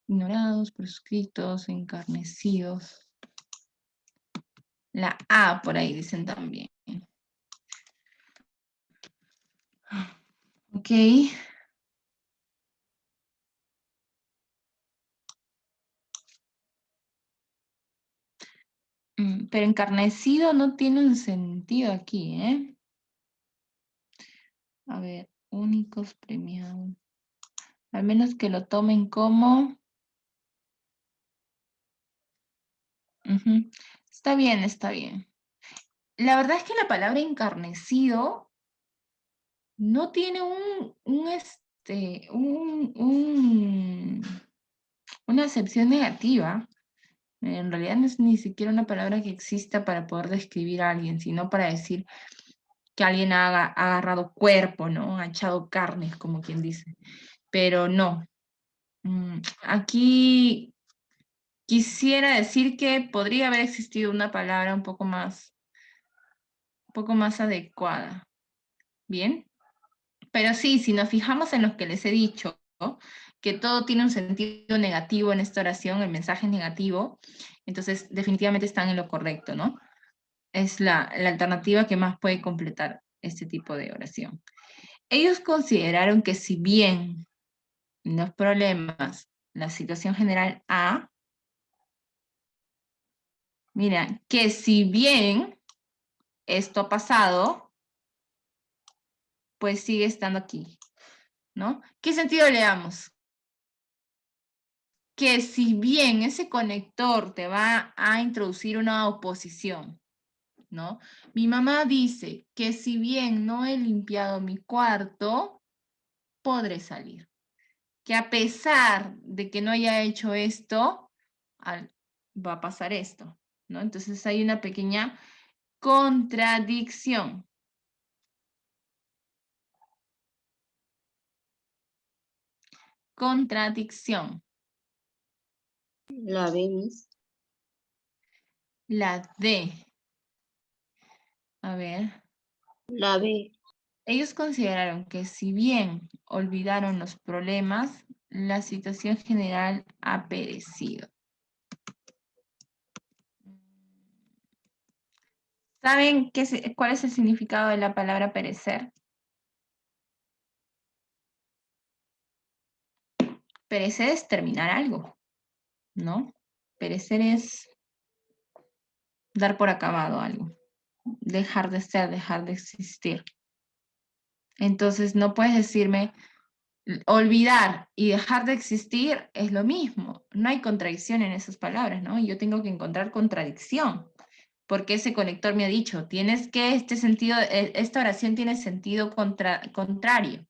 Ignorados, proscritos, encarnecidos. La A por ahí dicen también. Ok. Pero encarnecido no tiene un sentido aquí, ¿eh? A ver, únicos premiados. Al menos que lo tomen como... Está bien, está bien. La verdad es que la palabra encarnecido no tiene una acepción negativa. En realidad no es ni siquiera una palabra que exista para poder describir a alguien, sino para decir que alguien ha agarrado cuerpo, ¿no? Ha echado carnes, como quien dice. Pero no. Aquí quisiera decir que podría haber existido una palabra un poco más adecuada. ¿Bien? Pero sí, si nos fijamos en lo que les he dicho, ¿no? Que todo tiene un sentido negativo en esta oración, el mensaje es negativo, entonces definitivamente están en lo correcto, ¿no? Es la alternativa que más puede completar este tipo de oración. Ellos consideraron que si bien los problemas, la situación general A, mira, que si bien esto ha pasado, pues sigue estando aquí, ¿no? ¿Qué sentido le damos? Que si bien ese conector te va a introducir una oposición, ¿no? Mi mamá dice que si bien no he limpiado mi cuarto, podré salir. Que a pesar de que no haya hecho esto, va a pasar esto, ¿no? Entonces hay una pequeña contradicción. Contradicción. La B, Miss. La D. A ver. La B. Ellos consideraron que si bien olvidaron los problemas, la situación general ha perecido. ¿Saben cuál es el significado de la palabra perecer? Perecer es terminar algo, ¿no? Perecer es dar por acabado algo, dejar de ser, dejar de existir. Entonces no puedes decirme, olvidar y dejar de existir es lo mismo. No hay contradicción en esas palabras, ¿no? Yo tengo que encontrar contradicción. Porque ese conector me ha dicho, esta oración tiene sentido contrario,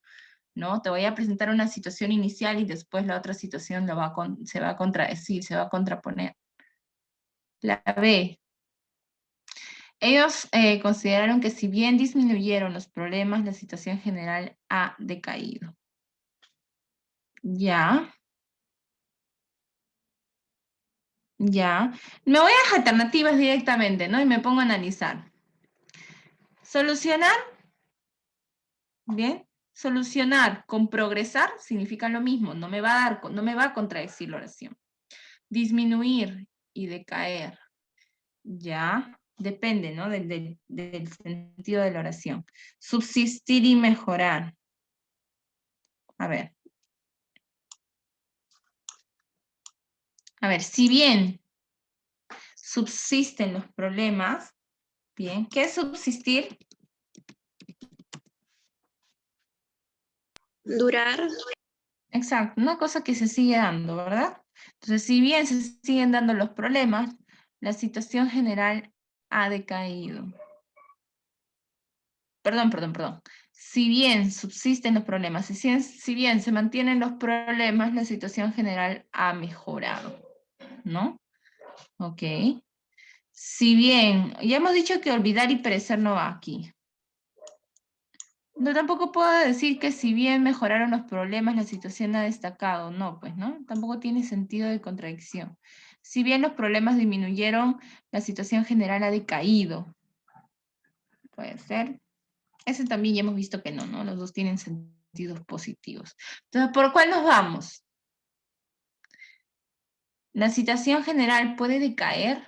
¿no? Te voy a presentar una situación inicial y después la otra situación se va a contradecir, se va a contraponer. La B. Ellos consideraron que si bien disminuyeron los problemas, la situación general ha decaído. Ya. Ya. Me voy a las alternativas directamente, ¿no? Y me pongo a analizar. Solucionar. Bien. Solucionar con progresar significa lo mismo. No me va a contradecir la oración. Disminuir y decaer. Ya. Depende, ¿no? Del sentido de la oración. Subsistir y mejorar. A ver. A ver, si bien subsisten los problemas, bien, ¿qué es subsistir? Durar. Exacto, una cosa que se sigue dando, ¿verdad? Entonces, si bien se siguen dando los problemas, la situación general ha decaído. Perdón. Si bien subsisten los problemas, si bien se mantienen los problemas, la situación general ha mejorado, ¿no? Ok. Si bien, ya hemos dicho que olvidar y perecer no va aquí. No, tampoco puedo decir que si bien mejoraron los problemas, la situación ha destacado. No, pues, ¿no? Tampoco tiene sentido de contradicción. Si bien los problemas disminuyeron, la situación general ha decaído. Puede ser. Ese también ya hemos visto que no, ¿no? Los dos tienen sentidos positivos. Entonces, ¿por cuál nos vamos? ¿La situación general puede decaer?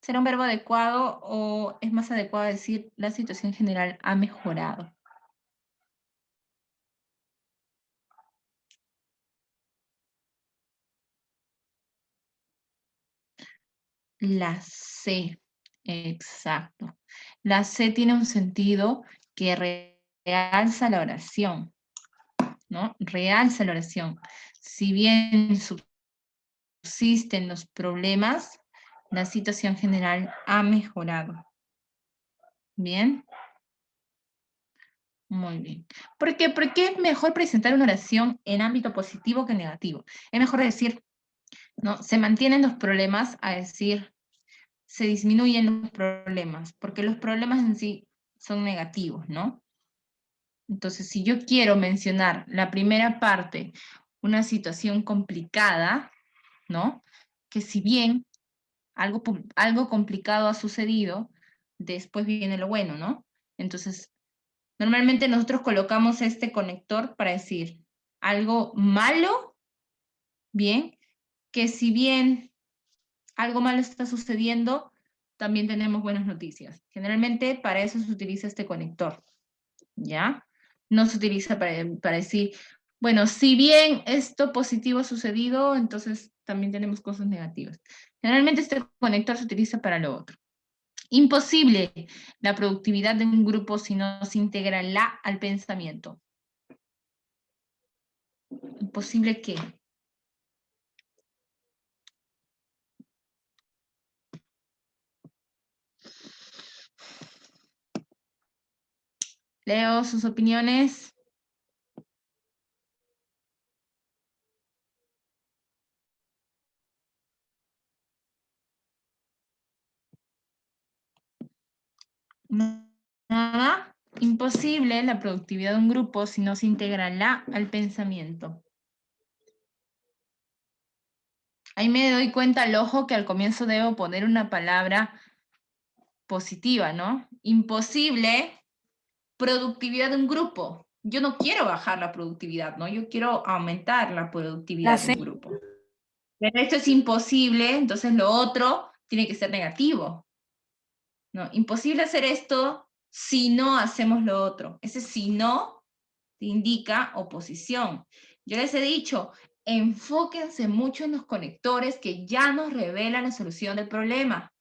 ¿Será un verbo adecuado o es más adecuado decir la situación general ha mejorado? La C, exacto. La C tiene un sentido que realza la oración, ¿no? Realza la oración. Si bien subsisten los problemas, la situación general ha mejorado. ¿Bien? Muy bien. ¿Por qué? Porque es mejor presentar una oración en ámbito positivo que negativo. Es mejor decir, ¿no? Se mantienen los problemas a decir, se disminuyen los problemas, porque los problemas en sí son negativos, ¿no? Entonces, si yo quiero mencionar la primera parte, una situación complicada, ¿no? Que si bien algo complicado ha sucedido, después viene lo bueno, ¿no? Entonces, normalmente nosotros colocamos este conector para decir algo malo, bien, que si bien algo malo está sucediendo, también tenemos buenas noticias. Generalmente para eso se utiliza este conector, ¿ya? No se utiliza para decir, bueno, si bien esto positivo ha sucedido, entonces también tenemos cosas negativas. Generalmente este conector se utiliza para lo otro. Imposible la productividad de un grupo si no se integra la al pensamiento. Imposible que. Leo sus opiniones. Nada. Imposible la productividad de un grupo si no se integra la al pensamiento. Ahí me doy cuenta al ojo que al comienzo debo poner una palabra positiva, ¿no? Imposible productividad de un grupo. Yo no quiero bajar la productividad, ¿no? Yo quiero aumentar la productividad de un grupo. Pero esto es imposible, entonces lo otro tiene que ser negativo. ¿No? Imposible hacer esto si no hacemos lo otro. Ese si no indica oposición. Yo les he dicho, enfóquense mucho en los conectores que ya nos revelan la solución del problema.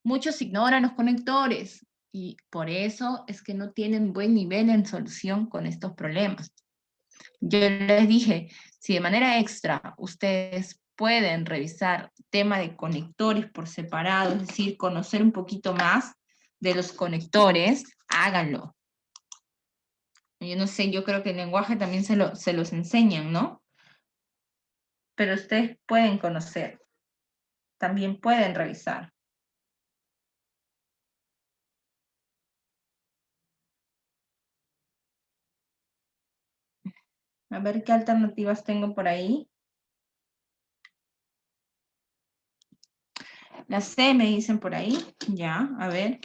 Muchos ignoran los conectores y por eso es que no tienen buen nivel en solución con estos problemas. Yo les dije, si de manera extra ustedes pueden revisar tema de conectores por separado, es decir, conocer un poquito más de los conectores, háganlo. Yo no sé, yo creo que el lenguaje también se los enseñan, ¿no? Pero ustedes pueden conocer, también pueden revisar. A ver qué alternativas tengo por ahí. La C me dicen por ahí. Ya, a ver.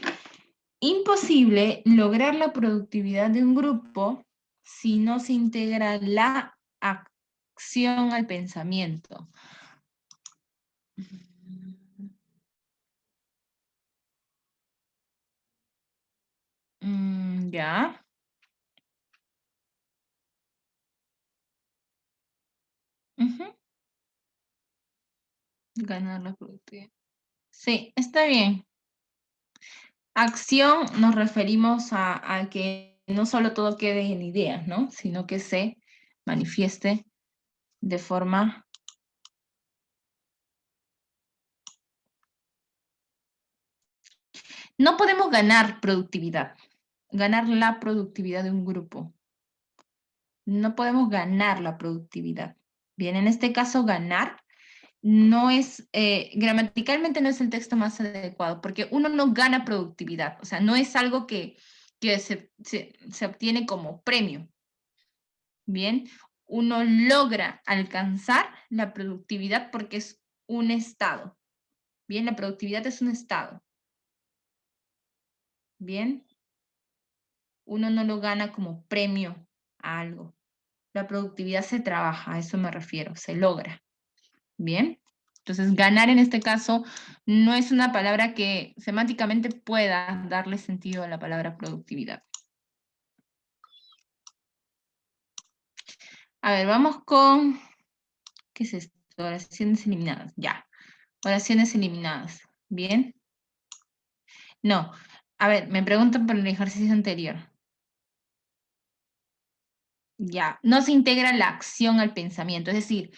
Imposible lograr la productividad de un grupo si no se integra la acción al pensamiento. Ya. Ganar la productividad. Sí, está bien. Acción nos referimos a que no solo todo quede en ideas, ¿no? Sino que se manifieste de forma... No podemos ganar productividad, ganar la productividad de un grupo. No podemos ganar la productividad. Bien, en este caso, ganar no es, gramaticalmente no es el texto más adecuado, porque uno no gana productividad, o sea, no es algo que se obtiene como premio. Bien, uno logra alcanzar la productividad porque es un estado. Bien, la productividad es un estado. Bien, uno no lo gana como premio a algo. La productividad se trabaja, a eso me refiero, se logra. Bien, entonces ganar en este caso no es una palabra que semánticamente pueda darle sentido a la palabra productividad. A ver, vamos con, ¿qué es esto? Oraciones eliminadas, ya. Oraciones eliminadas, bien. No, a ver, me preguntan por el ejercicio anterior. Ya, no se integra la acción al pensamiento, es decir,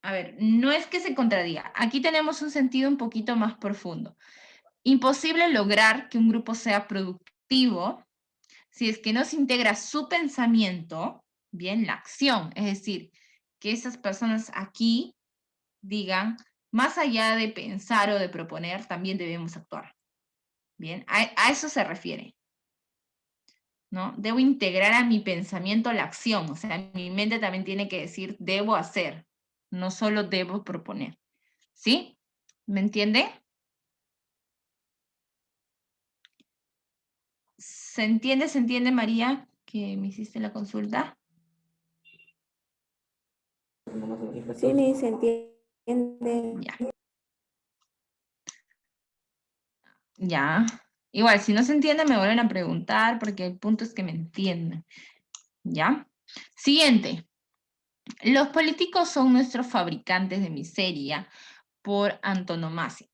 a ver, no es que se contradiga. Aquí tenemos un sentido un poquito más profundo. Imposible lograr que un grupo sea productivo si es que no se integra su pensamiento, bien, la acción, es decir, que esas personas aquí digan, más allá de pensar o de proponer, también debemos actuar. Bien, a eso se refiere. ¿No? Debo integrar a mi pensamiento la acción, o sea, mi mente también tiene que decir, debo hacer, no solo debo proponer. ¿Sí? ¿Me entiende? ¿Se entiende, María, que me hiciste la consulta? Sí, Miss, se entiende. Ya. Ya. Igual, si no se entiende, me vuelven a preguntar, porque el punto es que me entiendan. ¿Ya? Siguiente. Los políticos son nuestros fabricantes de miseria por antonomasia.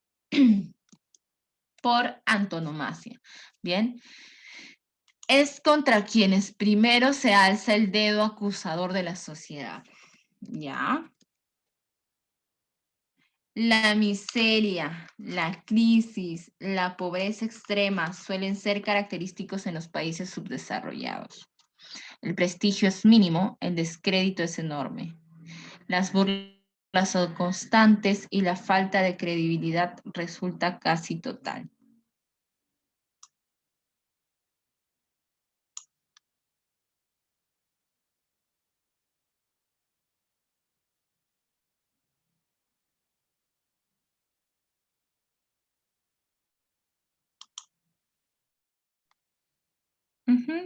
Por antonomasia. Bien. Es contra quienes primero se alza el dedo acusador de la sociedad. ¿Ya? La miseria, la crisis, la pobreza extrema suelen ser característicos en los países subdesarrollados. El prestigio es mínimo, el descrédito es enorme. Las burlas son constantes y la falta de credibilidad resulta casi total.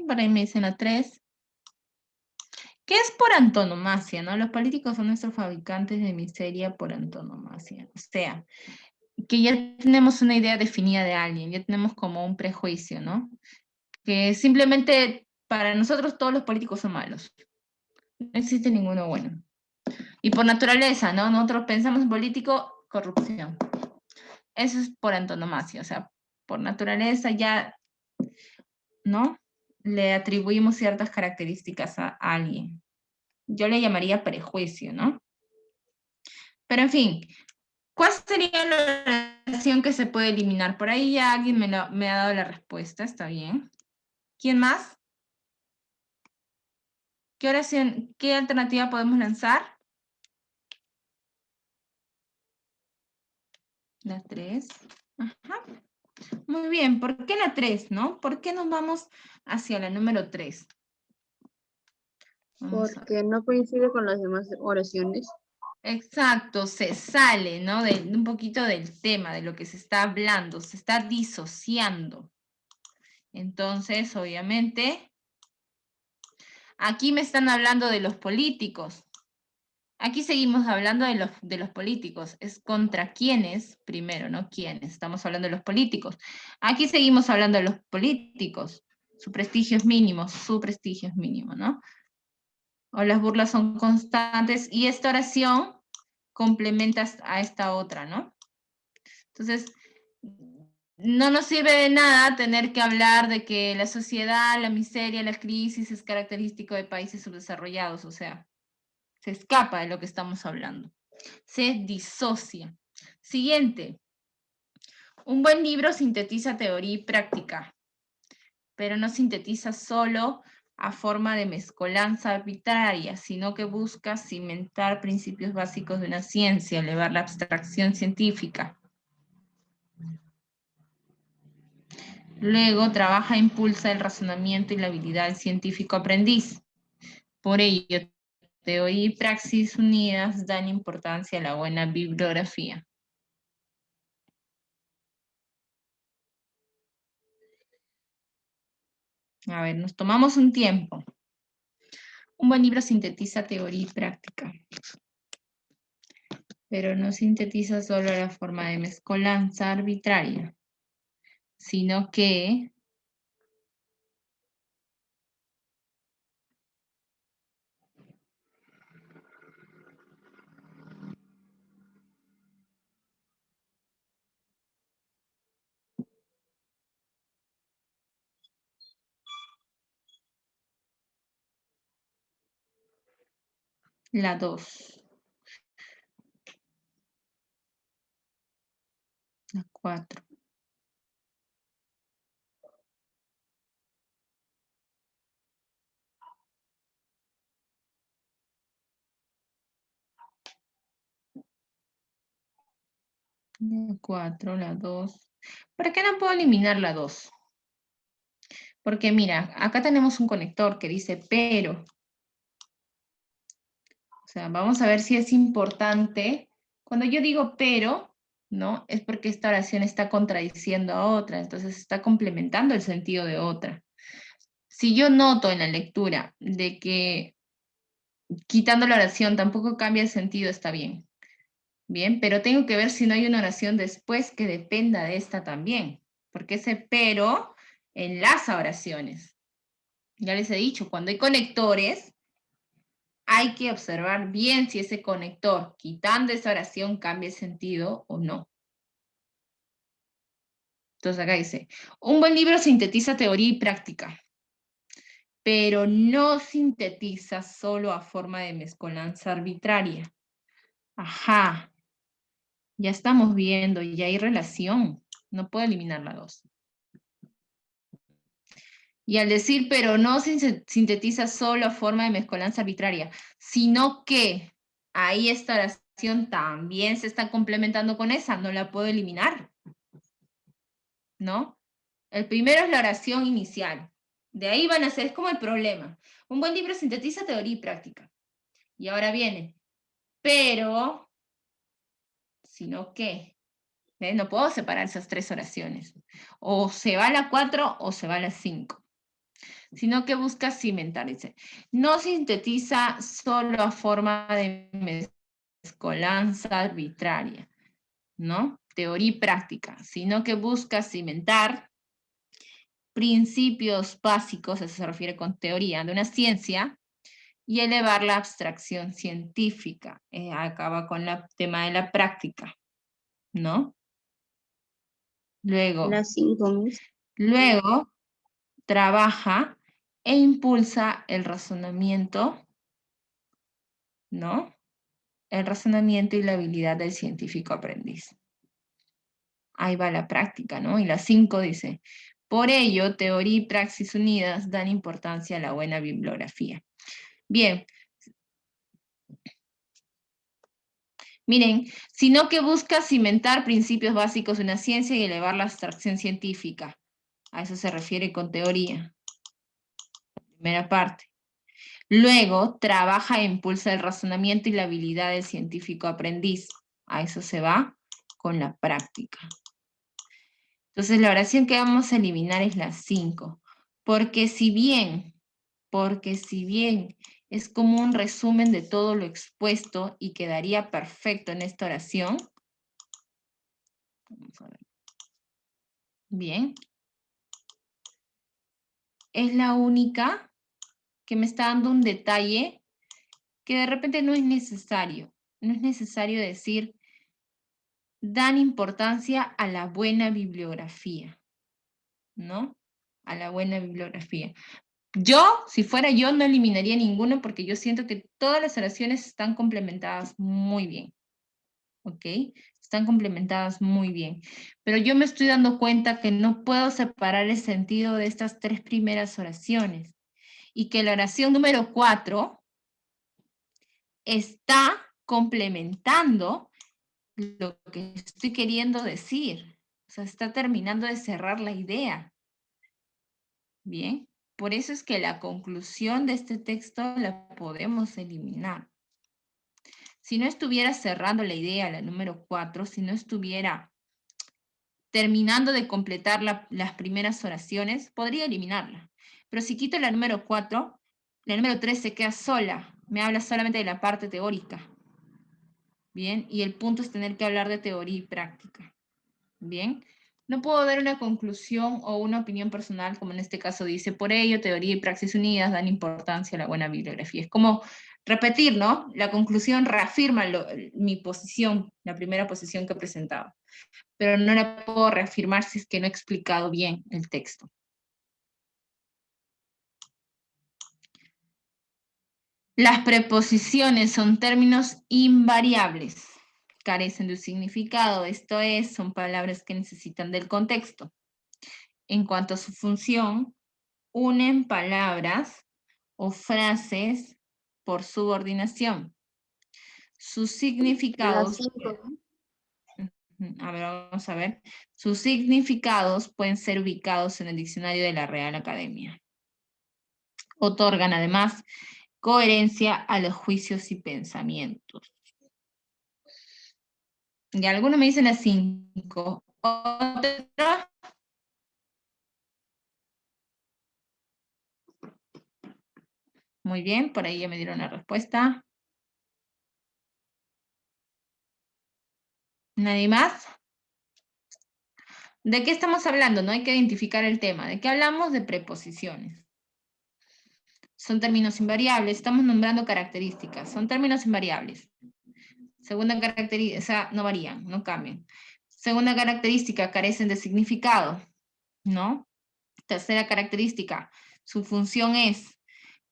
Por ahí me dicen la 3. ¿Qué es por antonomasia, no? Los políticos son nuestros fabricantes de miseria por antonomasia. O sea, que ya tenemos una idea definida de alguien, ya tenemos como un prejuicio, ¿no? Que simplemente para nosotros todos los políticos son malos. No existe ninguno bueno. Y por naturaleza, ¿no? Nosotros pensamos en político, corrupción. Eso es por antonomasia, o sea, por naturaleza ya, ¿no? Le atribuimos ciertas características a alguien. Yo le llamaría prejuicio, ¿no? Pero en fin, ¿cuál sería la oración que se puede eliminar? Por ahí ya alguien me ha dado la respuesta, está bien. ¿Quién más? ¿Qué oración, qué alternativa podemos lanzar? La 3. Ajá. Muy bien, ¿por qué la 3, no? ¿Por qué nos vamos hacia la número 3? Vamos a ver. Porque no coincide con las demás oraciones. Exacto, se sale, ¿no? De un poquito del tema, de lo que se está hablando, se está disociando. Entonces, obviamente, aquí me están hablando de los políticos. Aquí seguimos hablando de los políticos. Es contra quiénes, primero, ¿no? ¿Quiénes? Estamos hablando de los políticos. Aquí seguimos hablando de los políticos. Su prestigio es mínimo, ¿no? O las burlas son constantes y esta oración complementa a esta otra, ¿no? Entonces, no nos sirve de nada tener que hablar de que la sociedad, la miseria, la crisis es característico de países subdesarrollados, o sea, se escapa de lo que estamos hablando. Se disocia. Siguiente. Un buen libro sintetiza teoría y práctica, pero no sintetiza solo a forma de mezcolanza arbitraria, sino que busca cimentar principios básicos de una ciencia, elevar la abstracción científica. Luego trabaja e impulsa el razonamiento y la habilidad del científico aprendiz. Por ello, teoría y praxis unidas dan importancia a la buena bibliografía. A ver, nos tomamos un tiempo. Un buen libro sintetiza teoría y práctica, pero no sintetiza solo la forma de mezcolanza arbitraria, sino que la 2, la 4. La 4, la 2. ¿Por qué no puedo eliminar la 2? Porque mira, acá tenemos un conector que dice pero. O sea, vamos a ver si es importante. Cuando yo digo pero, ¿no? Es porque esta oración está contradiciendo a otra, entonces está complementando el sentido de otra. Si yo noto en la lectura de que quitando la oración tampoco cambia el sentido, está bien. Bien, pero tengo que ver si no hay una oración después que dependa de esta también, porque ese pero enlaza oraciones. Ya les he dicho, cuando hay conectores, hay que observar bien si ese conector, quitando esa oración, cambia el sentido o no. Entonces acá dice, un buen libro sintetiza teoría y práctica, pero no sintetiza solo a forma de mezcolanza arbitraria. Ajá, ya estamos viendo, ya hay relación. No puedo eliminar la 2. Y al decir, pero no sintetiza solo a forma de mezcolanza arbitraria, sino que ahí esta oración también se está complementando con esa, no la puedo eliminar, ¿no? El primero es la oración inicial. De ahí van a ser, es como el problema. Un buen libro sintetiza teoría y práctica. Y ahora viene, pero, sino que, ¿ves? No puedo separar esas 3 oraciones. O se va a la 4 o se va a la 5. Sino que busca cimentar, dice. No sintetiza solo a forma de mezcolanza arbitraria, ¿no? Teoría y práctica, sino que busca cimentar principios básicos, eso se refiere con teoría, de una ciencia, y elevar la abstracción científica. Acaba con el tema de la práctica, ¿no? Luego, La 5, luego trabaja e impulsa el razonamiento, ¿no? El razonamiento y la habilidad del científico aprendiz. Ahí va la práctica, ¿no? Y la 5 dice, por ello, teoría y praxis unidas dan importancia a la buena bibliografía. Bien. Miren, sino que busca cimentar principios básicos de una ciencia y elevar la abstracción científica. A eso se refiere con teoría. Primera parte. Luego, trabaja e impulsa el razonamiento y la habilidad del científico aprendiz. A eso se va con la práctica. Entonces, la oración que vamos a eliminar es la 5. Porque si bien es como un resumen de todo lo expuesto y quedaría perfecto en esta oración. Vamos a ver. Bien. Es la única que me está dando un detalle que de repente no es necesario. No es necesario decir, dan importancia a la buena bibliografía, ¿no? A la buena bibliografía. Yo, si fuera yo, no eliminaría ninguno porque yo siento que todas las oraciones están complementadas muy bien, ¿ok? Están complementadas muy bien. Pero yo me estoy dando cuenta que no puedo separar el sentido de estas 3 primeras oraciones y que la oración número 4 está complementando lo que estoy queriendo decir. O sea, está terminando de cerrar la idea. Bien, por eso es que la conclusión de este texto la podemos eliminar. Si no estuviera cerrando la idea, la número 4, si no estuviera terminando de completar las primeras oraciones, podría eliminarla. Pero si quito la número 4, la número 3 se queda sola, me habla solamente de la parte teórica. Bien, y el punto es tener que hablar de teoría y práctica. Bien, no puedo dar una conclusión o una opinión personal, como en este caso dice, por ello, teoría y praxis unidas dan importancia a la buena bibliografía. Es como repetir, ¿no? La conclusión reafirma mi posición, la primera posición que he presentado, pero no la puedo reafirmar si es que no he explicado bien el texto. Las preposiciones son términos invariables, carecen de un significado, esto es, son palabras que necesitan del contexto. En cuanto a su función, unen palabras o frases por subordinación. Sus La significados, 5. a ver, vamos a ver. Sus significados pueden ser ubicados en el diccionario de la Real Academia. Otorgan además coherencia a los juicios y pensamientos. Y algunos me dicen las 5. ¿Otra? Muy bien, por ahí ya me dieron la respuesta. ¿Nadie más? ¿De qué estamos hablando? No hay que identificar el tema. ¿De qué hablamos? De preposiciones. Son términos invariables. Estamos nombrando características. Son términos invariables. Segunda característica, o sea, no varían, no cambian. Segunda característica, carecen de significado, ¿no? Tercera característica, su función es.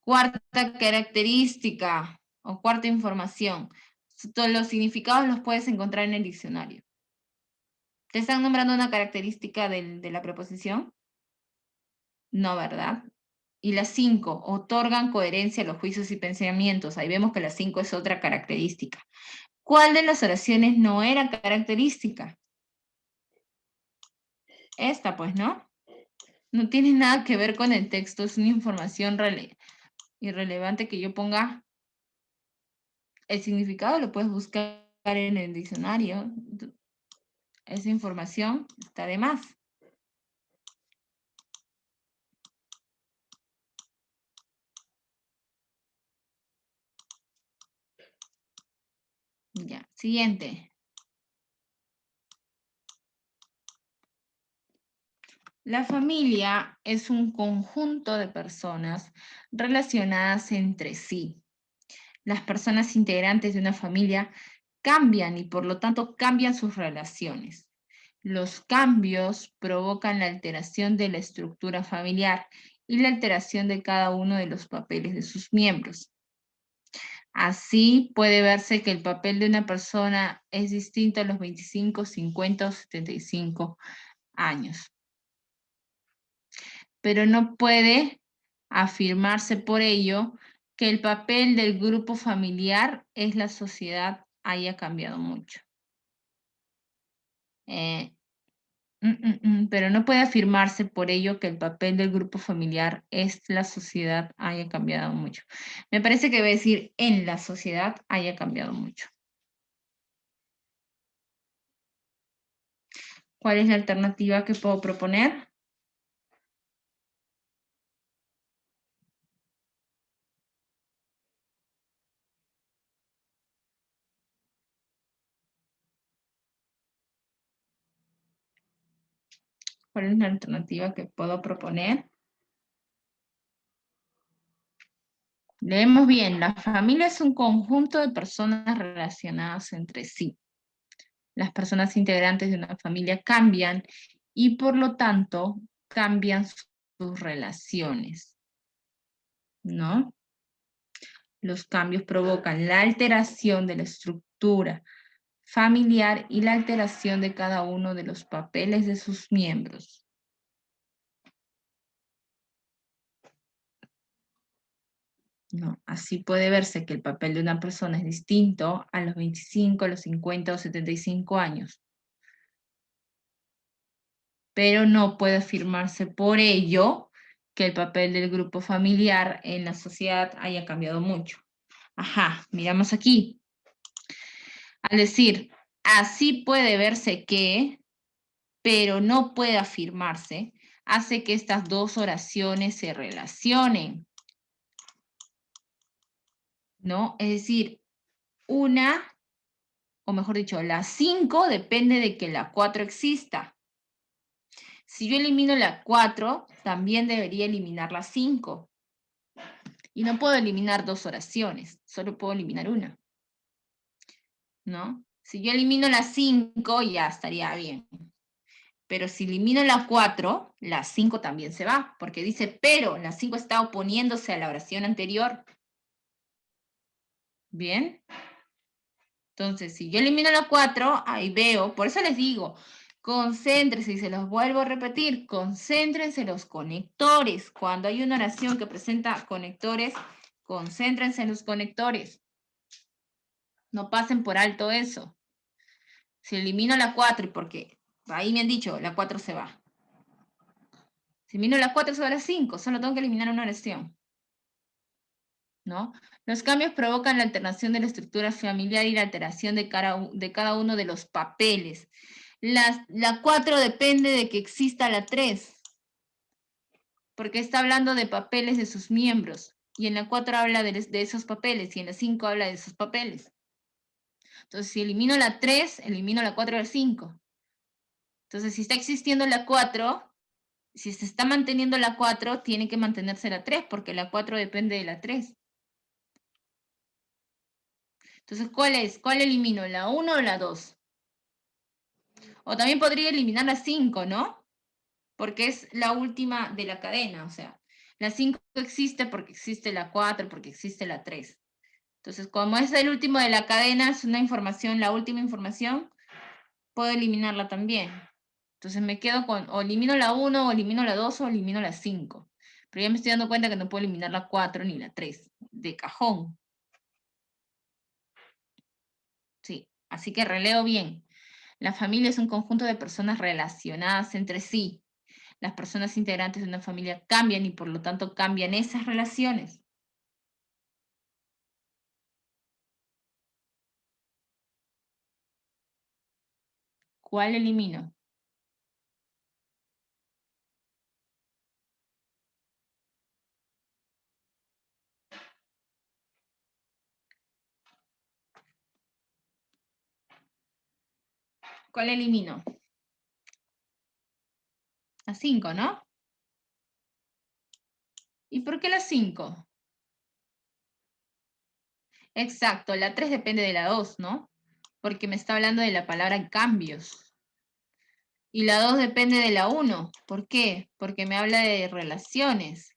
Cuarta característica, o cuarta información, todos los significados los puedes encontrar en el diccionario. ¿Te están nombrando una característica de la preposición? No, ¿verdad? Y las 5, otorgan coherencia a los juicios y pensamientos. Ahí vemos que la 5 es otra característica. ¿Cuál de las oraciones no era característica? Esta, pues, ¿no? No tiene nada que ver con el texto, es una información irrelevante que yo ponga. El significado lo puedes buscar en el diccionario. Esa información está de más. Ya, siguiente. La familia es un conjunto de personas relacionadas entre sí. Las personas integrantes de una familia cambian y por lo tanto cambian sus relaciones. Los cambios provocan la alteración de la estructura familiar y la alteración de cada uno de los papeles de sus miembros. Así puede verse que el papel de una persona es distinto a los 25, 50 o 75 años. Pero no puede afirmarse por ello que el papel del grupo familiar es la sociedad haya cambiado mucho. Pero no puede afirmarse por ello que el papel del grupo familiar es la sociedad haya cambiado mucho. Me parece que debe decir en la sociedad haya cambiado mucho. ¿Cuál es la alternativa que puedo proponer? ¿Cuál es la alternativa que puedo proponer? Leemos bien, la familia es un conjunto de personas relacionadas entre sí. Las personas integrantes de una familia cambian y por lo tanto cambian sus relaciones, ¿no? Los cambios provocan la alteración de la estructura familiar y la alteración de cada uno de los papeles de sus miembros. No, así puede verse que el papel de una persona es distinto a los 25, a los 50 o 75 años. Pero no puede afirmarse por ello que el papel del grupo familiar en la sociedad haya cambiado mucho. Ajá, miramos aquí. Al decir, así puede verse que, pero no puede afirmarse, hace que estas dos oraciones se relacionen, ¿no? Es decir, una, o mejor dicho, la 5 depende de que la 4 exista. Si yo elimino la 4, también debería eliminar la 5. Y no puedo eliminar dos oraciones, solo puedo eliminar una, ¿no? Si yo elimino la 5, ya estaría bien. Pero si elimino la 4, la 5 también se va, porque dice, pero la 5 está oponiéndose a la oración anterior. ¿Bien? Entonces, si yo elimino la 4, ahí veo, por eso les digo, concéntrense, y se los vuelvo a repetir, concéntrense en los conectores. Cuando hay una oración que presenta conectores, concéntrense en los conectores. No pasen por alto eso. Si elimino la 4, porque ahí me han dicho, la 4 se va. Si elimino la 4 se va la 5, solo tengo que eliminar una oración, ¿no? Los cambios provocan la alteración de la estructura familiar y la alteración de cada uno de los papeles. La 4 depende de que exista la 3, porque está hablando de papeles de sus miembros, y en la 4 habla de esos papeles, y en la 5 habla de esos papeles. Entonces, si elimino la 3, elimino la 4 y la 5. Entonces, si está existiendo la 4, si se está manteniendo la 4, tiene que mantenerse la 3, porque la 4 depende de la 3. Entonces, ¿cuál es? ¿Cuál elimino? ¿La 1 o la 2? O también podría eliminar la 5, ¿no? Porque es la última de la cadena, o sea, la 5 existe porque existe la 4, porque existe la 3. Entonces, como es el último de la cadena, es una información, la última información, puedo eliminarla también. Entonces me quedo con, o elimino la 1, o elimino la 2, o elimino la 5. Pero ya me estoy dando cuenta que no puedo eliminar la 4 ni la 3, de cajón. Sí, así que releo bien. La familia es un conjunto de personas relacionadas entre sí. Las personas integrantes de una familia cambian y por lo tanto cambian esas relaciones. ¿Cuál elimino? ¿Cuál elimino? La 5, ¿no? ¿Y por qué la 5? Exacto, la 3 depende de la 2, ¿no? Porque me está hablando de la palabra cambios. Y la 2 depende de la 1. ¿Por qué? Porque me habla de relaciones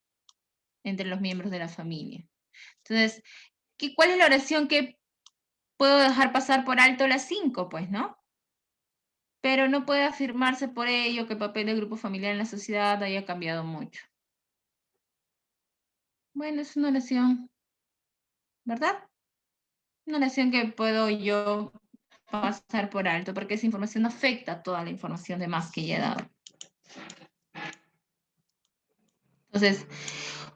entre los miembros de la familia. Entonces, ¿cuál es la oración que puedo dejar pasar por alto? La 5, pues, ¿no? Pero no puede afirmarse por ello que el papel del grupo familiar en la sociedad haya cambiado mucho. Bueno, es una oración, ¿verdad? Una oración que puedo yo pasar por alto, porque esa información afecta a toda la información de más que ya he dado. Entonces,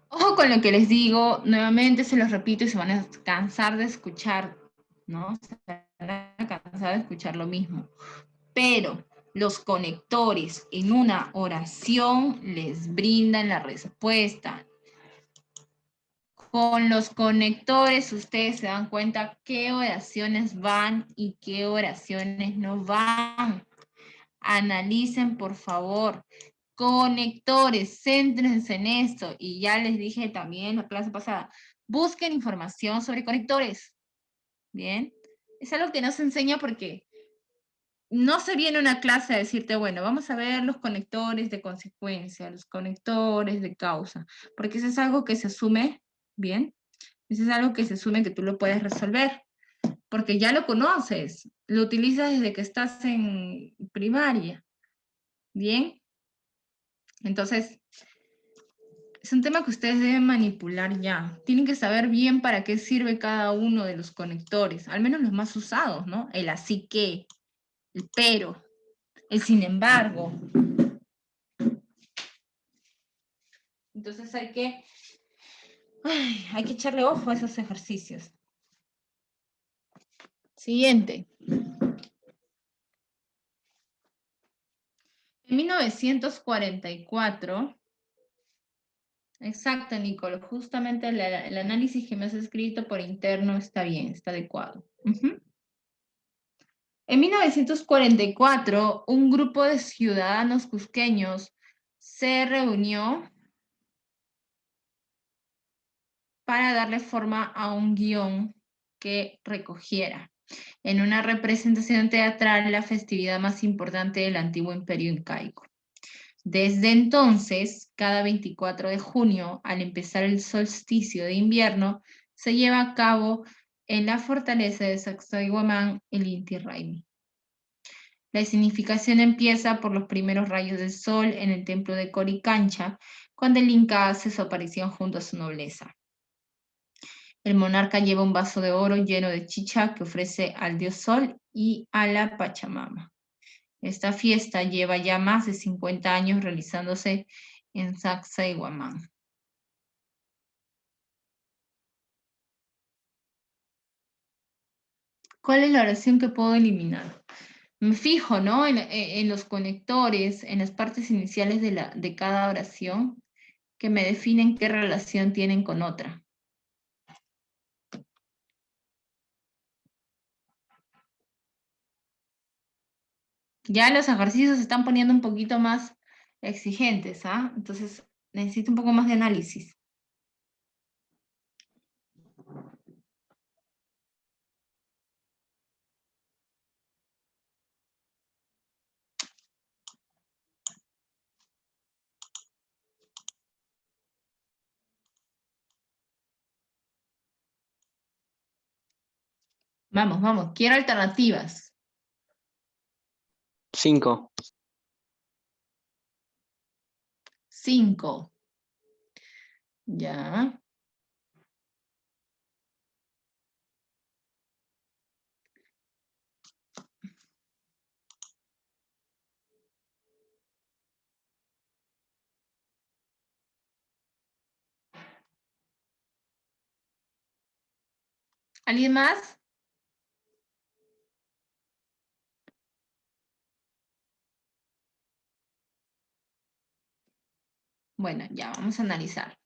ojo con lo que les digo, nuevamente se los repito y se van a cansar de escuchar, ¿no? Se van a cansar de escuchar lo mismo. Pero los conectores en una oración les brindan la respuesta. Con los conectores ustedes se dan cuenta qué oraciones van y qué oraciones no van. Analicen, por favor. Conectores, céntrense en esto. Y ya les dije también en la clase pasada, busquen información sobre conectores. ¿Bien? Es algo que no se enseña porque no se viene una clase a decirte, bueno, vamos a ver los conectores de consecuencia, los conectores de causa, porque eso es algo que se asume, ¿bien? Eso es algo que se asume que tú lo puedes resolver, porque ya lo conoces, lo utilizas desde que estás en primaria, ¿bien? Entonces, es un tema que ustedes deben manipular ya. Tienen que saber bien para qué sirve cada uno de los conectores, al menos los más usados, ¿no? El así que, el pero, el sin embargo. Entonces hay que echarle ojo a esos ejercicios. Siguiente. En 1944, exacto, Nicolo, justamente el análisis que me has escrito por interno está bien, está adecuado. En 1944, un grupo de ciudadanos cusqueños se reunió para darle forma a un guión que recogiera en una representación teatral la festividad más importante del antiguo imperio incaico. Desde entonces, cada 24 de junio, al empezar el solsticio de invierno, se lleva a cabo en la fortaleza de Sacsayhuamán el Inti Raymi. La significación empieza por los primeros rayos del sol en el templo de Coricancha, cuando el Inca hace su aparición junto a su nobleza. El monarca lleva un vaso de oro lleno de chicha que ofrece al dios sol y a la Pachamama. Esta fiesta lleva ya más de 50 años realizándose en Sacsayhuamán. ¿Cuál es la oración que puedo eliminar? Me fijo, ¿no? En los conectores, en las partes iniciales de cada oración, que me definen qué relación tienen con otra. Ya los ejercicios se están poniendo un poquito más exigentes, ¿ah? Entonces necesito un poco más de análisis. Vamos, vamos, quiero alternativas. 5. 5. Ya. ¿Alguien más? Bueno, ya, vamos a analizar.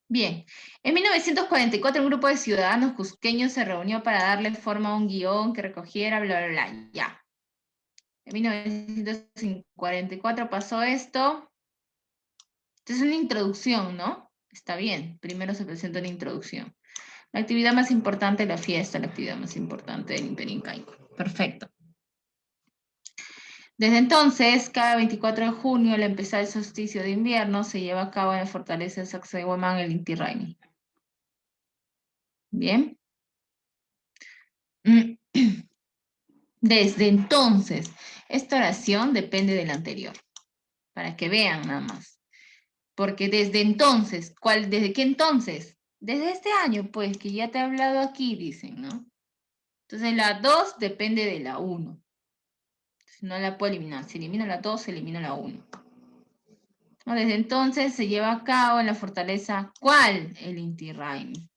Bien, en 1944 un grupo de ciudadanos cusqueños se reunió para darle forma a un guión que recogiera bla, bla, bla, ya. En 1944 pasó esto. Esta es una introducción, ¿no? Está bien, primero se presenta una introducción. La actividad más importante de la fiesta, la actividad más importante del Imperio Incaico. Perfecto. Desde entonces, cada 24 de junio, al empezar el solsticio de invierno, se lleva a cabo en la fortaleza de Sacsayhuamán el Inti Raymi. Bien. Desde entonces, esta oración depende de la anterior, para que vean nada más. Porque desde entonces, ¿desde qué entonces? Desde este año, pues, que ya te he hablado aquí, dicen, ¿no? Entonces la 2 depende de la 1. No la puedo eliminar. Si elimino la 2, se elimina la 1. Desde entonces se lleva a cabo en la fortaleza, ¿cuál? El Inti Raymi.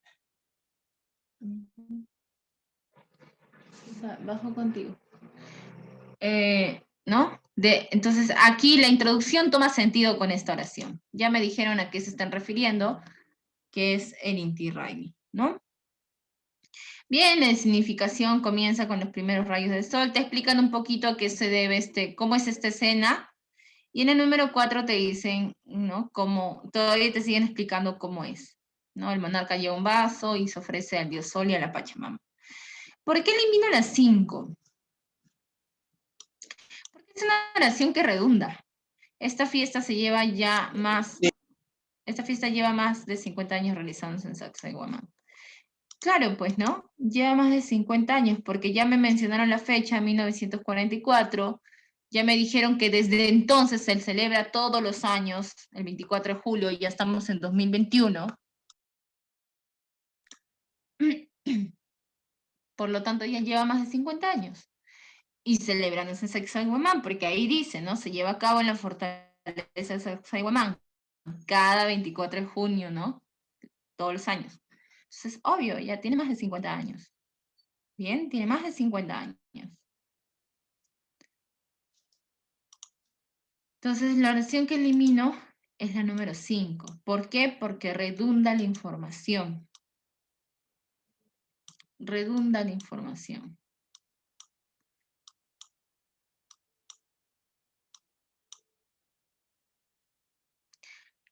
Bajo contigo. ¿No? Entonces, aquí la introducción toma sentido con esta oración. Ya me dijeron a qué se están refiriendo, que es el Inti Raymi, ¿no? Bien, la significación comienza con los primeros rayos del sol. Te explican un poquito a qué se debe, cómo es esta escena. Y en el número 4 te dicen, ¿no? Cómo, todavía te siguen explicando cómo es, ¿no? El monarca lleva un vaso y se ofrece al dios sol y a la Pachamama. ¿Por qué elimino las 5? Porque es una oración que redunda. Esta fiesta lleva más de 50 años realizándose en Sacsayhuamán. Claro, pues, ¿no? Lleva más de 50 años, porque ya me mencionaron la fecha, 1944, ya me dijeron que desde entonces se celebra todos los años, el 24 de julio, y ya estamos en 2021. Por lo tanto, ya lleva más de 50 años. Y celebrándose en Sacsayhuamán, porque ahí dice, ¿no? Se lleva a cabo en la fortaleza de Sacsayhuamán, cada 24 de junio, ¿no? Todos los años. Entonces, obvio, ya tiene más de 50 años. Bien, tiene más de 50 años. Entonces, la oración que elimino es la número 5. ¿Por qué? Porque redunda la información. Redunda la información.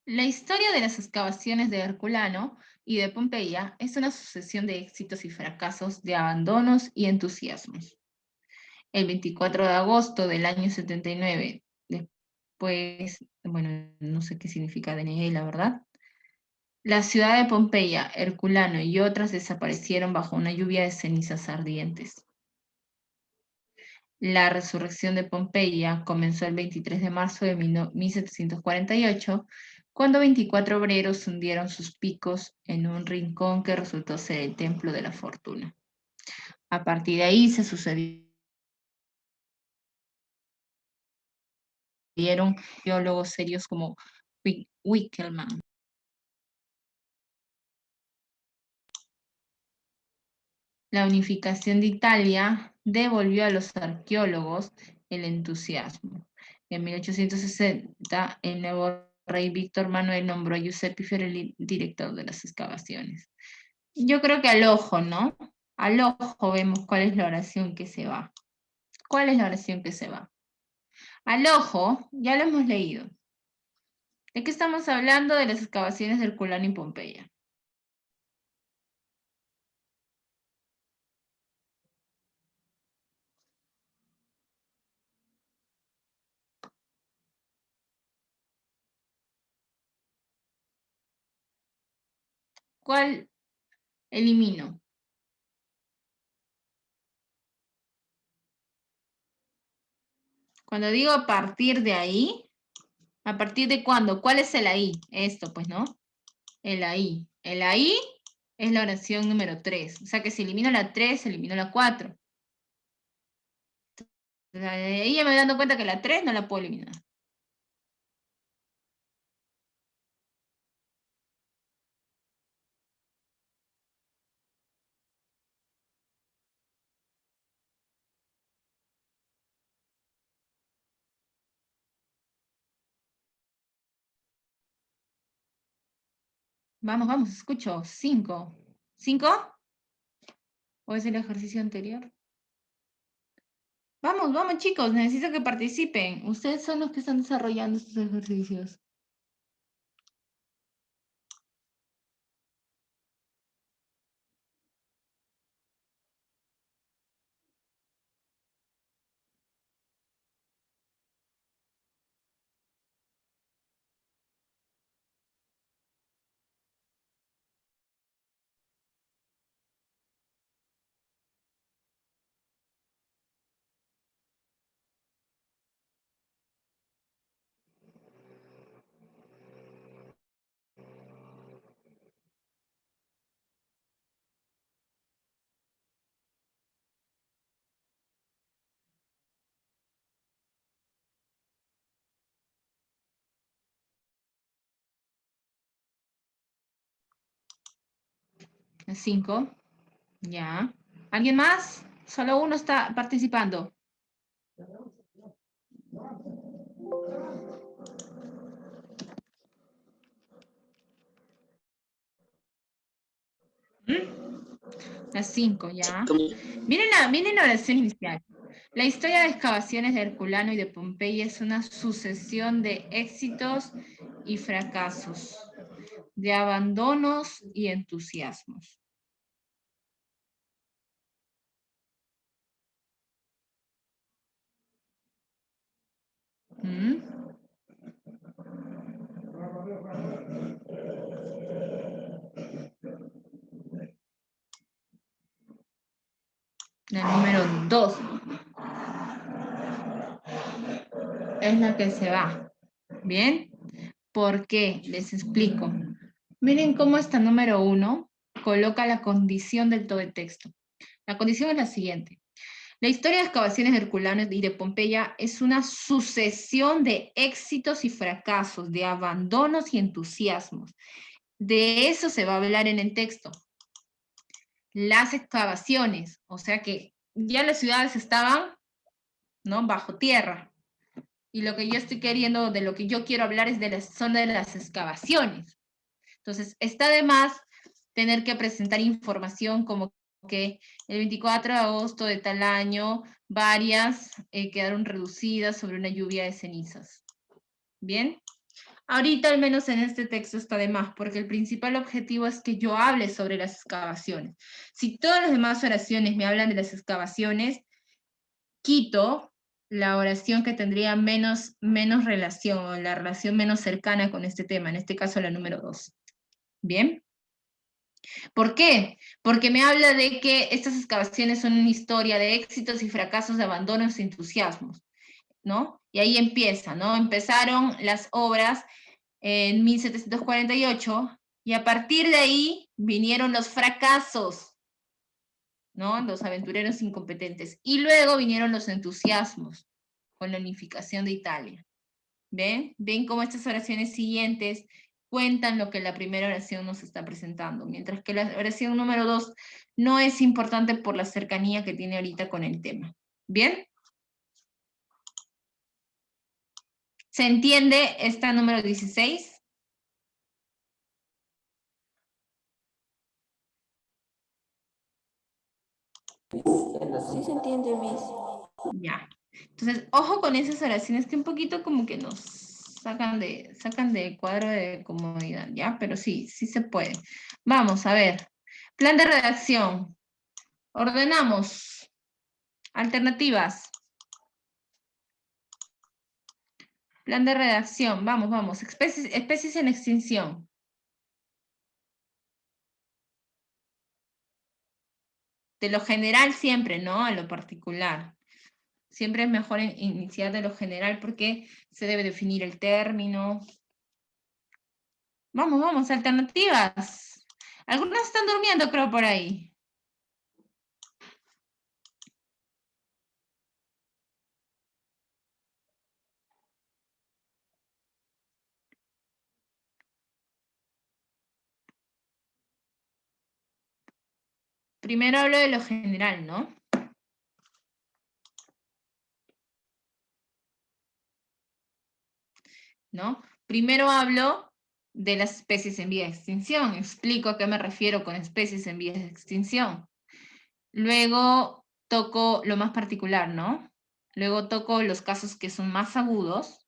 La historia de las excavaciones de Herculano y de Pompeya es una sucesión de éxitos y fracasos, de abandonos y entusiasmos. El 24 de agosto del año 79, después, bueno, no sé qué significa DNE, la verdad, la ciudad de Pompeya, Herculano y otras desaparecieron bajo una lluvia de cenizas ardientes. La resurrección de Pompeya comenzó el 23 de marzo de 1748, cuando 24 obreros hundieron sus picos en un rincón que resultó ser el Templo de la Fortuna. A partir de ahí se sucedieron geólogos serios como Wickelmann. La unificación de Italia devolvió a los arqueólogos el entusiasmo. En 1860, el nuevo rey Víctor Manuel nombró a Giuseppe Fiorelli director de las excavaciones. Yo creo que al ojo, ¿no? Al ojo vemos cuál es la oración que se va. ¿Cuál es la oración que se va? Al ojo, ya lo hemos leído. ¿De qué estamos hablando? De las excavaciones de Herculano y Pompeya. ¿Cuál elimino? Cuando digo a partir de ahí, ¿a partir de cuándo? ¿Cuál es el ahí? Esto, pues, ¿no? El ahí. El ahí es la oración número 3. O sea que si elimino la 3, elimino la 4. De ahí ya me voy dando cuenta que la 3 no la puedo eliminar. Vamos, vamos, escucho. 5. ¿5? ¿O es el ejercicio anterior? Vamos, vamos chicos, necesito que participen. Ustedes son los que están desarrollando estos ejercicios. La 5. Ya. ¿Alguien más? Solo uno está participando. La 5, ya. Miren la oración inicial. La historia de excavaciones de Herculano y de Pompeya es una sucesión de éxitos y fracasos, de abandonos y entusiasmos. ¿Mm? La número 2 es la que se va. ¿Bien? ¿Por qué? Les explico. Miren cómo esta número 1 coloca la condición del todo el texto. La condición es la siguiente. La historia de excavaciones de Herculano y de Pompeya es una sucesión de éxitos y fracasos, de abandonos y entusiasmos. De eso se va a hablar en el texto. Las excavaciones, o sea que ya las ciudades estaban, ¿no?, bajo tierra. Y lo que yo estoy queriendo, de lo que yo quiero hablar es son de las excavaciones. Entonces, está de más tener que presentar información como que el 24 de agosto de tal año, varias quedaron reducidas sobre una lluvia de cenizas. ¿Bien? Ahorita, al menos en este texto, está de más, porque el principal objetivo es que yo hable sobre las excavaciones. Si todas las demás oraciones me hablan de las excavaciones, quito la oración que tendría menos relación, o la relación menos cercana con este tema, en este caso la número 2. ¿Bien? ¿Por qué? Porque me habla de que estas excavaciones son una historia de éxitos y fracasos, de abandonos y entusiasmos, ¿no? Y ahí empieza, ¿no? Empezaron las obras en 1748 y a partir de ahí vinieron los fracasos, ¿no? Los aventureros incompetentes. Y luego vinieron los entusiasmos con la unificación de Italia. ¿Ven? ¿Ven cómo estas oraciones siguientes cuentan lo que la primera oración nos está presentando? Mientras que la oración número 2 no es importante por la cercanía que tiene ahorita con el tema. ¿Bien? ¿Se entiende esta número 16? Sí se entiende, Miss. Ya. Entonces, ojo con esas oraciones que un poquito como que nos sacan de cuadro de comodidad, ¿ya? Pero sí, sí se puede. Vamos, a ver. Plan de redacción. Ordenamos. Alternativas. Plan de redacción. Vamos, vamos. Especies en extinción. De lo general siempre, ¿no? A lo particular. Siempre es mejor iniciar de lo general porque se debe definir el término. Vamos, vamos, alternativas. Algunos están durmiendo, creo, por ahí. Primero hablo de lo general, ¿no? ¿No? Primero hablo de las especies en vía de extinción. Explico a qué me refiero con especies en vías de extinción. Luego toco lo más particular, ¿no? Luego toco los casos que son más agudos.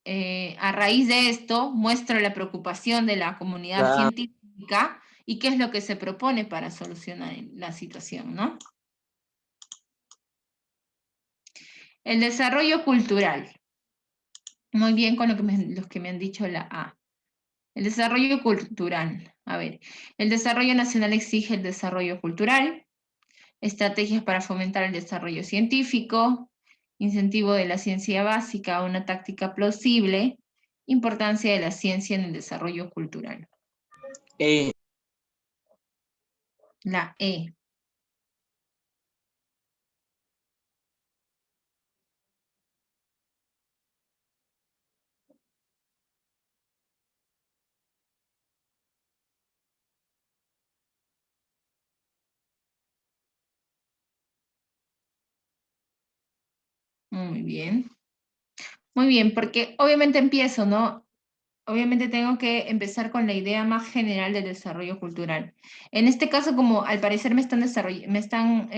A raíz de esto, muestro la preocupación de la comunidad científica y qué es lo que se propone para solucionar la situación, ¿no? El desarrollo cultural. Muy bien con los que me han dicho la A. El desarrollo cultural. A ver, el desarrollo nacional exige el desarrollo cultural, estrategias para fomentar el desarrollo científico, incentivo de la ciencia básica a una táctica plausible, importancia de la ciencia en el desarrollo cultural. La E. Muy bien. Muy bien, porque obviamente empiezo, ¿no? Obviamente tengo que empezar con la idea más general del desarrollo cultural. En este caso, como al parecer me están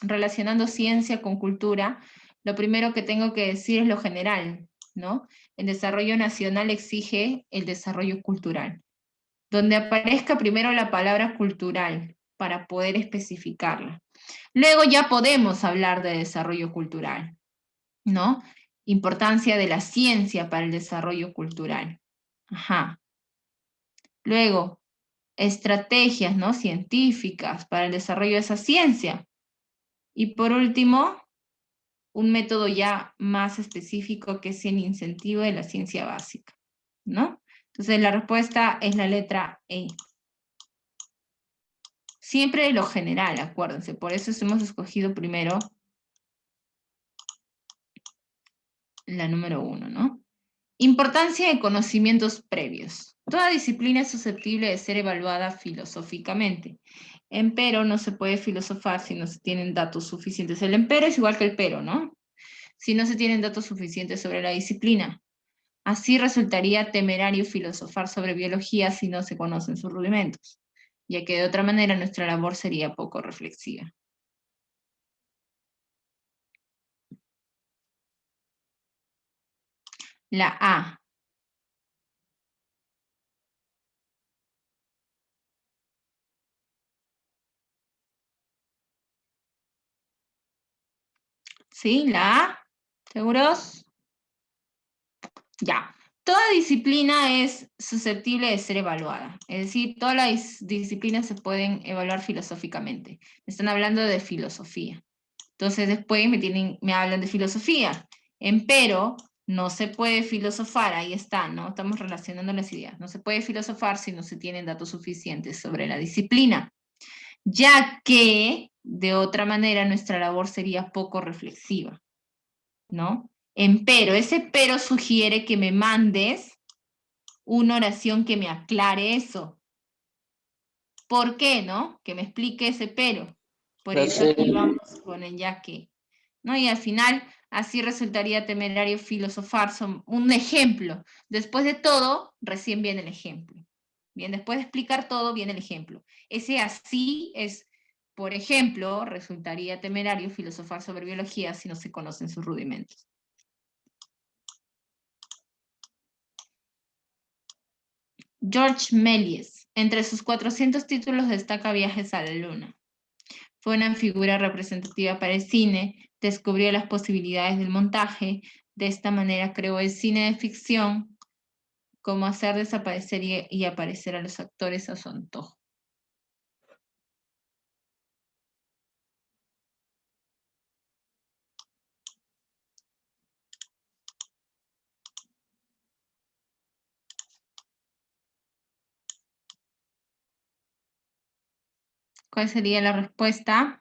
relacionando ciencia con cultura, lo primero que tengo que decir es lo general, ¿no? El desarrollo nacional exige el desarrollo cultural, donde aparezca primero la palabra cultural para poder especificarla. Luego ya podemos hablar de desarrollo cultural, ¿no? Importancia de la ciencia para el desarrollo cultural. Ajá. Luego, estrategias, ¿no? Científicas para el desarrollo de esa ciencia. Y por último, un método ya más específico que es el incentivo de la ciencia básica, ¿no? Entonces la respuesta es la letra E. Siempre de lo general, acuérdense, por eso hemos escogido primero la número 1, ¿no? Importancia de conocimientos previos. Toda disciplina es susceptible de ser evaluada filosóficamente. Empero no se puede filosofar si no se tienen datos suficientes. El empero es igual que el pero, ¿no? Si no se tienen datos suficientes sobre la disciplina. Así resultaría temerario filosofar sobre biología si no se conocen sus rudimentos, ya que de otra manera nuestra labor sería poco reflexiva. La A. ¿Sí? La A. ¿Seguros? Ya. Toda disciplina es susceptible de ser evaluada. Es decir, todas las disciplinas se pueden evaluar filosóficamente. Están hablando de filosofía. Entonces después me hablan de filosofía. Empero no se puede filosofar, ahí está, ¿no? Estamos relacionando las ideas. No se puede filosofar si no se tienen datos suficientes sobre la disciplina, ya que de otra manera nuestra labor sería poco reflexiva, ¿no? Empero, ese pero sugiere que me mandes una oración que me aclare eso. ¿Por qué, no? Que me explique ese pero. Por eso aquí vamos con el ya que, ¿no? Y al final, así resultaría temerario filosofar. Son un ejemplo. Después de todo, recién viene el ejemplo. Bien, después de explicar todo, viene el ejemplo. Ese así es, por ejemplo, resultaría temerario filosofar sobre biología si no se conocen sus rudimentos. George Méliès, entre sus 400 títulos destaca Viajes a la Luna. Fue una figura representativa para el cine, descubrió las posibilidades del montaje, de esta manera creó el cine de ficción, como hacer desaparecer y aparecer a los actores a su antojo. ¿Cuál sería la respuesta?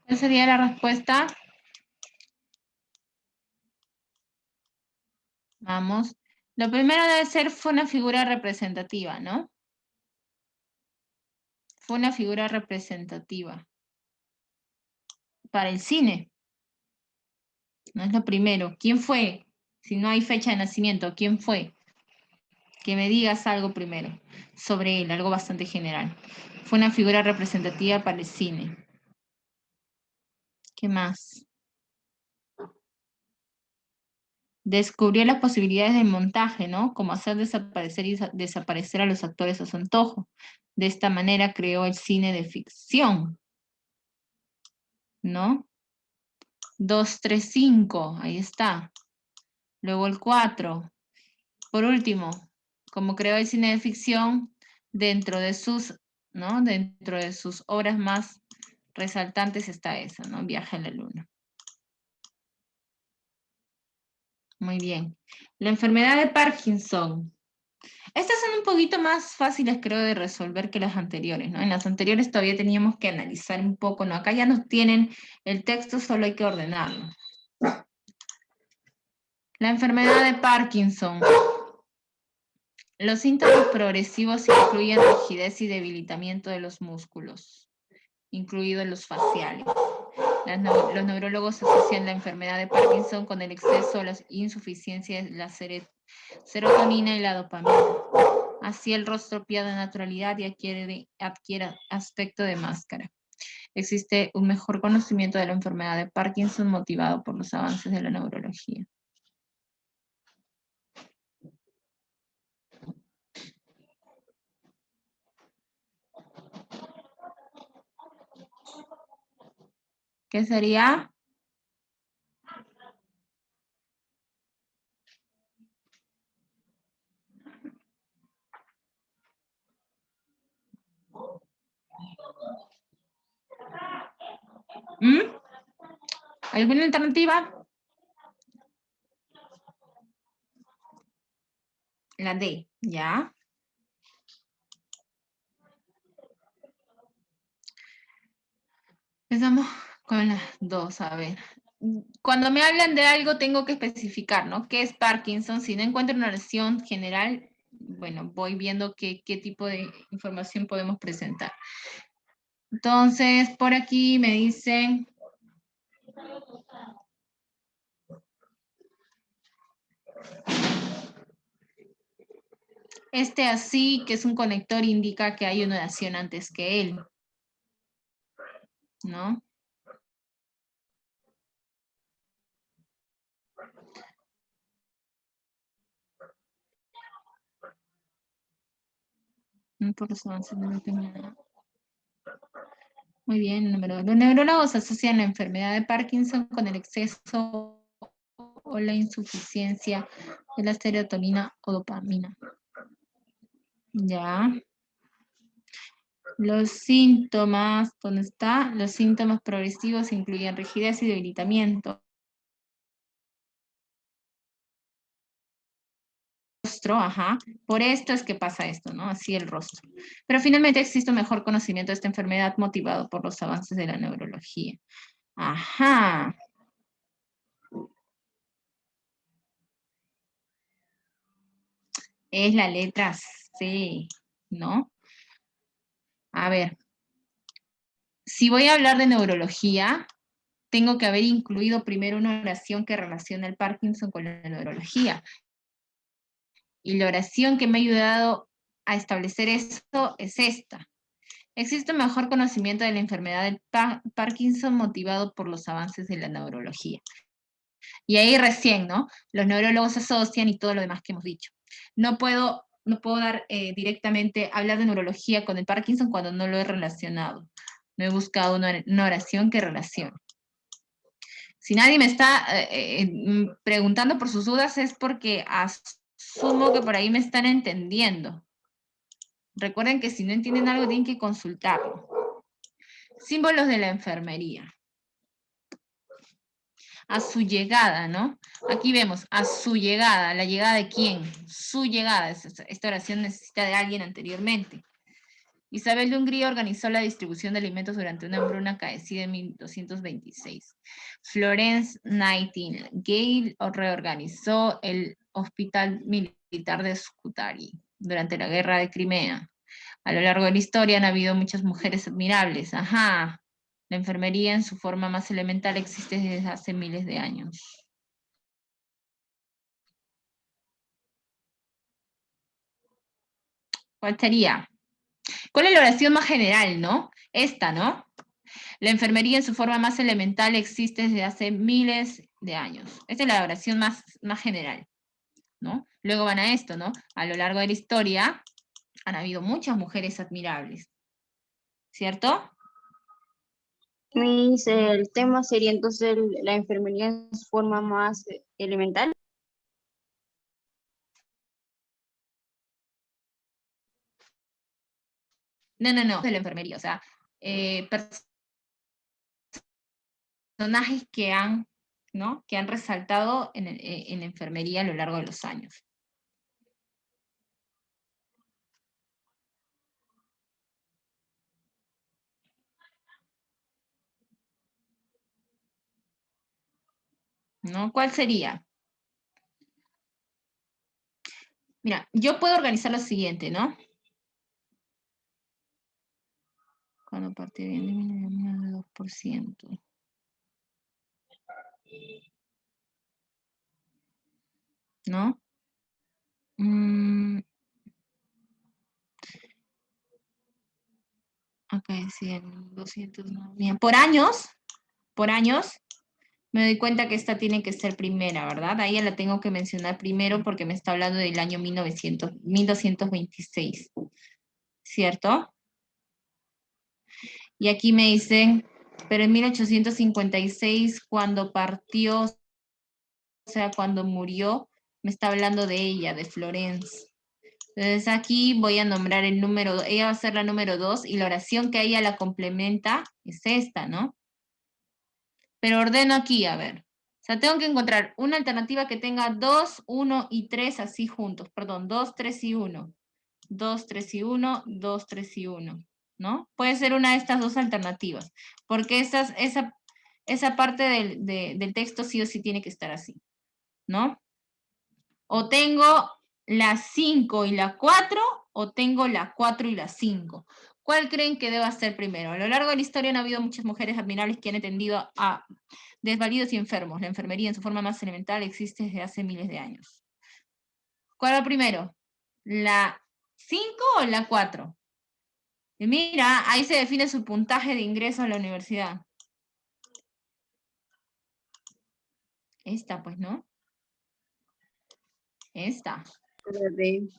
¿Cuál sería la respuesta? Vamos. Lo primero debe ser, fue una figura representativa, ¿no? Fue una figura representativa para el cine. No es lo primero. ¿Quién fue? Si no hay fecha de nacimiento, ¿quién fue? Que me digas algo primero sobre él, algo bastante general. Fue una figura representativa para el cine. ¿Qué más? Descubrió las posibilidades del montaje, ¿no? Como hacer desaparecer y desaparecer a los actores a su antojo. De esta manera creó el cine de ficción, ¿no? 2, 3, 5, ahí está. Luego el 4. Por último, como creó el cine de ficción dentro de sus, ¿no? Dentro de sus obras más resaltantes está eso, ¿no? Viaje a la luna. Muy bien. La enfermedad de Parkinson. Estas son un poquito más fáciles, creo, de resolver que las anteriores, ¿no? En las anteriores todavía teníamos que analizar un poco, ¿no? Acá ya nos tienen el texto, solo hay que ordenarlo. La enfermedad de Parkinson. Los síntomas progresivos incluyen rigidez y debilitamiento de los músculos, incluidos los faciales. Los neurólogos asocian la enfermedad de Parkinson con el exceso o la insuficiencia de la serotonina y la dopamina. Así el rostro pierde naturalidad y adquiere aspecto de máscara. Existe un mejor conocimiento de la enfermedad de Parkinson motivado por los avances de la neurología. ¿Qué sería? ¿Alguna alternativa? La D, ¿ya? Empezamos con las dos, a ver. Cuando me hablan de algo tengo que especificar, ¿no? ¿Qué es Parkinson? Si no encuentro una oración general, bueno, voy viendo qué tipo de información podemos presentar. Entonces, por aquí me dicen... Este así, que es un conector, indica que hay una oración antes que él, ¿no? Por los avances no tengo nada. Muy bien, número 2. Los neurólogos asocian la enfermedad de Parkinson con el exceso o la insuficiencia de la serotonina o dopamina. Ya. Los síntomas, ¿dónde está? Los síntomas progresivos incluyen rigidez y debilitamiento. Rostro, ajá. Por esto es que pasa esto, ¿no? Así el rostro. Pero finalmente existe un mejor conocimiento de esta enfermedad motivado por los avances de la neurología. Ajá. Es la letra C, ¿no? A ver. Si voy a hablar de neurología, tengo que haber incluido primero una oración que relaciona el Parkinson con la neurología. Y la oración que me ha ayudado a establecer esto es esta. Existe un mejor conocimiento de la enfermedad del Parkinson motivado por los avances de la neurología. Y ahí recién, ¿no? Los neurólogos asocian y todo lo demás que hemos dicho. No puedo dar directamente, hablar de neurología con el Parkinson cuando no lo he relacionado. No he buscado una oración que relacione. Si nadie me está preguntando por sus dudas es porque asumo que por ahí me están entendiendo. Recuerden que si no entienden algo tienen que consultarlo. Símbolos de la enfermería. A su llegada, ¿no? Aquí vemos, a su llegada. ¿La llegada de quién? Su llegada. Esta oración necesita de alguien anteriormente. Isabel de Hungría organizó la distribución de alimentos durante una hambruna acaecida en 1226. Florence Nightingale reorganizó el hospital militar de Scutari durante la guerra de Crimea. A lo largo de la historia han habido muchas mujeres admirables. Ajá. La enfermería en su forma más elemental existe desde hace miles de años. ¿Cuál sería? ¿Cuál es la oración más general, no? Esta, ¿no? La enfermería en su forma más elemental existe desde hace miles de años. Esta es la oración más general, ¿no? Luego van a esto, ¿no? A lo largo de la historia han habido muchas mujeres admirables, ¿cierto? El tema sería entonces la enfermería en su forma más elemental. No, de la enfermería, o sea, personajes que han, ¿no? Que han resaltado en la enfermería a lo largo de los años. ¿No? ¿Cuál sería? Mira, yo puedo organizar lo siguiente, ¿no? Cuando parte bien disminuye de 2%. ¿No? Ok, 100, 200, no. Bien, por años, me doy cuenta que esta tiene que ser primera, ¿verdad? Ahí ya la tengo que mencionar primero porque me está hablando del año 1226, ¿cierto? Y aquí me dicen, pero en 1856, cuando partió, o sea, cuando murió, me está hablando de ella, de Florence. Entonces aquí voy a nombrar el número, ella va a ser la número 2 y la oración que a ella la complementa es esta, ¿no? Pero ordeno aquí, a ver. O sea, tengo que encontrar una alternativa que tenga 2, 1 y 3 así juntos. Perdón, 2, 3 y 1. 2, 3 y 1, 2, 3 y 1. ¿No? Puede ser una de estas dos alternativas. Porque esa parte del texto sí o sí tiene que estar así. ¿No? O tengo la 5 y la 4, o tengo la 4 y la 5. ¿Cuál creen que deba ser primero? A lo largo de la historia han habido muchas mujeres admirables que han atendido a desvalidos y enfermos. La enfermería en su forma más elemental existe desde hace miles de años. ¿Cuál va primero? ¿La 5 o la 4? Y mira, ahí se define su puntaje de ingreso a la universidad. Esta, pues, ¿no? Esta. La B.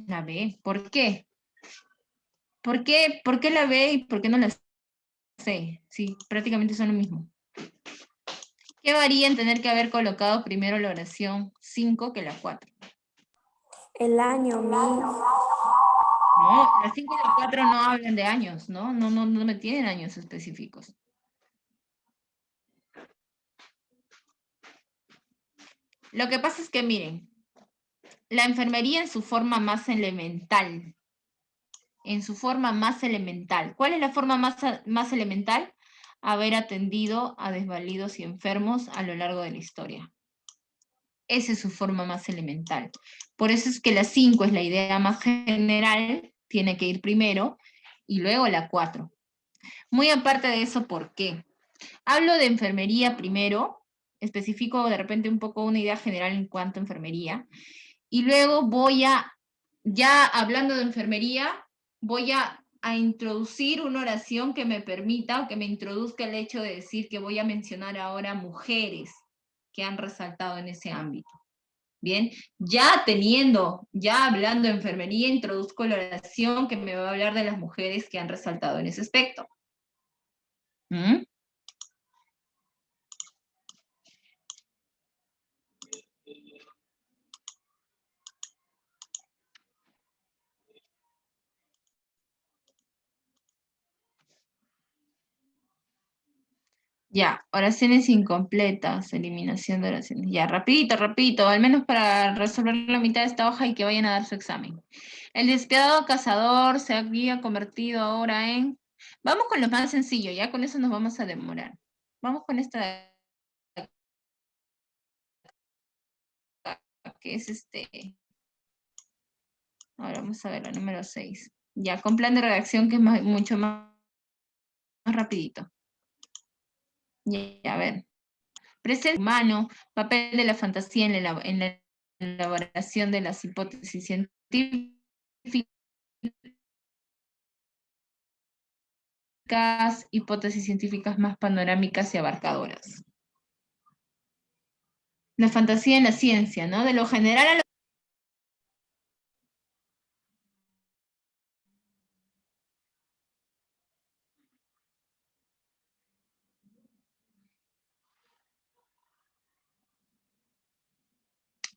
La B. ¿Por qué? ¿Por qué la B y por qué no la C? Sí, prácticamente son lo mismo. ¿Qué varía en tener que haber colocado primero la oración 5 que la 4? El año, mi. No, la 5 y la 4 no hablan de años, ¿no? No me tienen años específicos. Lo que pasa es que, miren, la enfermería en su forma más elemental, ¿cuál es la forma más elemental? Haber atendido a desvalidos y enfermos a lo largo de la historia. Esa es su forma más elemental. Por eso es que la 5 es la idea más general, tiene que ir primero, y luego la 4. Muy aparte de eso, ¿por qué? Hablo de enfermería primero, especifico de repente un poco una idea general en cuanto a enfermería, y luego ya hablando de enfermería, voy a introducir una oración que me permita o que me introduzca el hecho de decir que voy a mencionar ahora mujeres que han resaltado en ese ámbito. Bien, ya hablando de enfermería, introduzco la oración que me va a hablar de las mujeres que han resaltado en ese aspecto. ¿Mm? Ya, oraciones incompletas, eliminación de oraciones. Ya, rapidito, al menos para resolver la mitad de esta hoja y que vayan a dar su examen. El despiadado cazador se había convertido ahora en... Vamos con lo más sencillo, ya con eso nos vamos a demorar. Vamos con esta de acá, que es Ahora vamos a ver la número 6. Ya, con plan de redacción que es mucho más rapidito. Ya, a ver. Presente humano, papel de la fantasía en la elaboración de las hipótesis científicas, hipótesis científicas más panorámicas y abarcadoras. La fantasía en la ciencia, ¿no? De lo general a lo...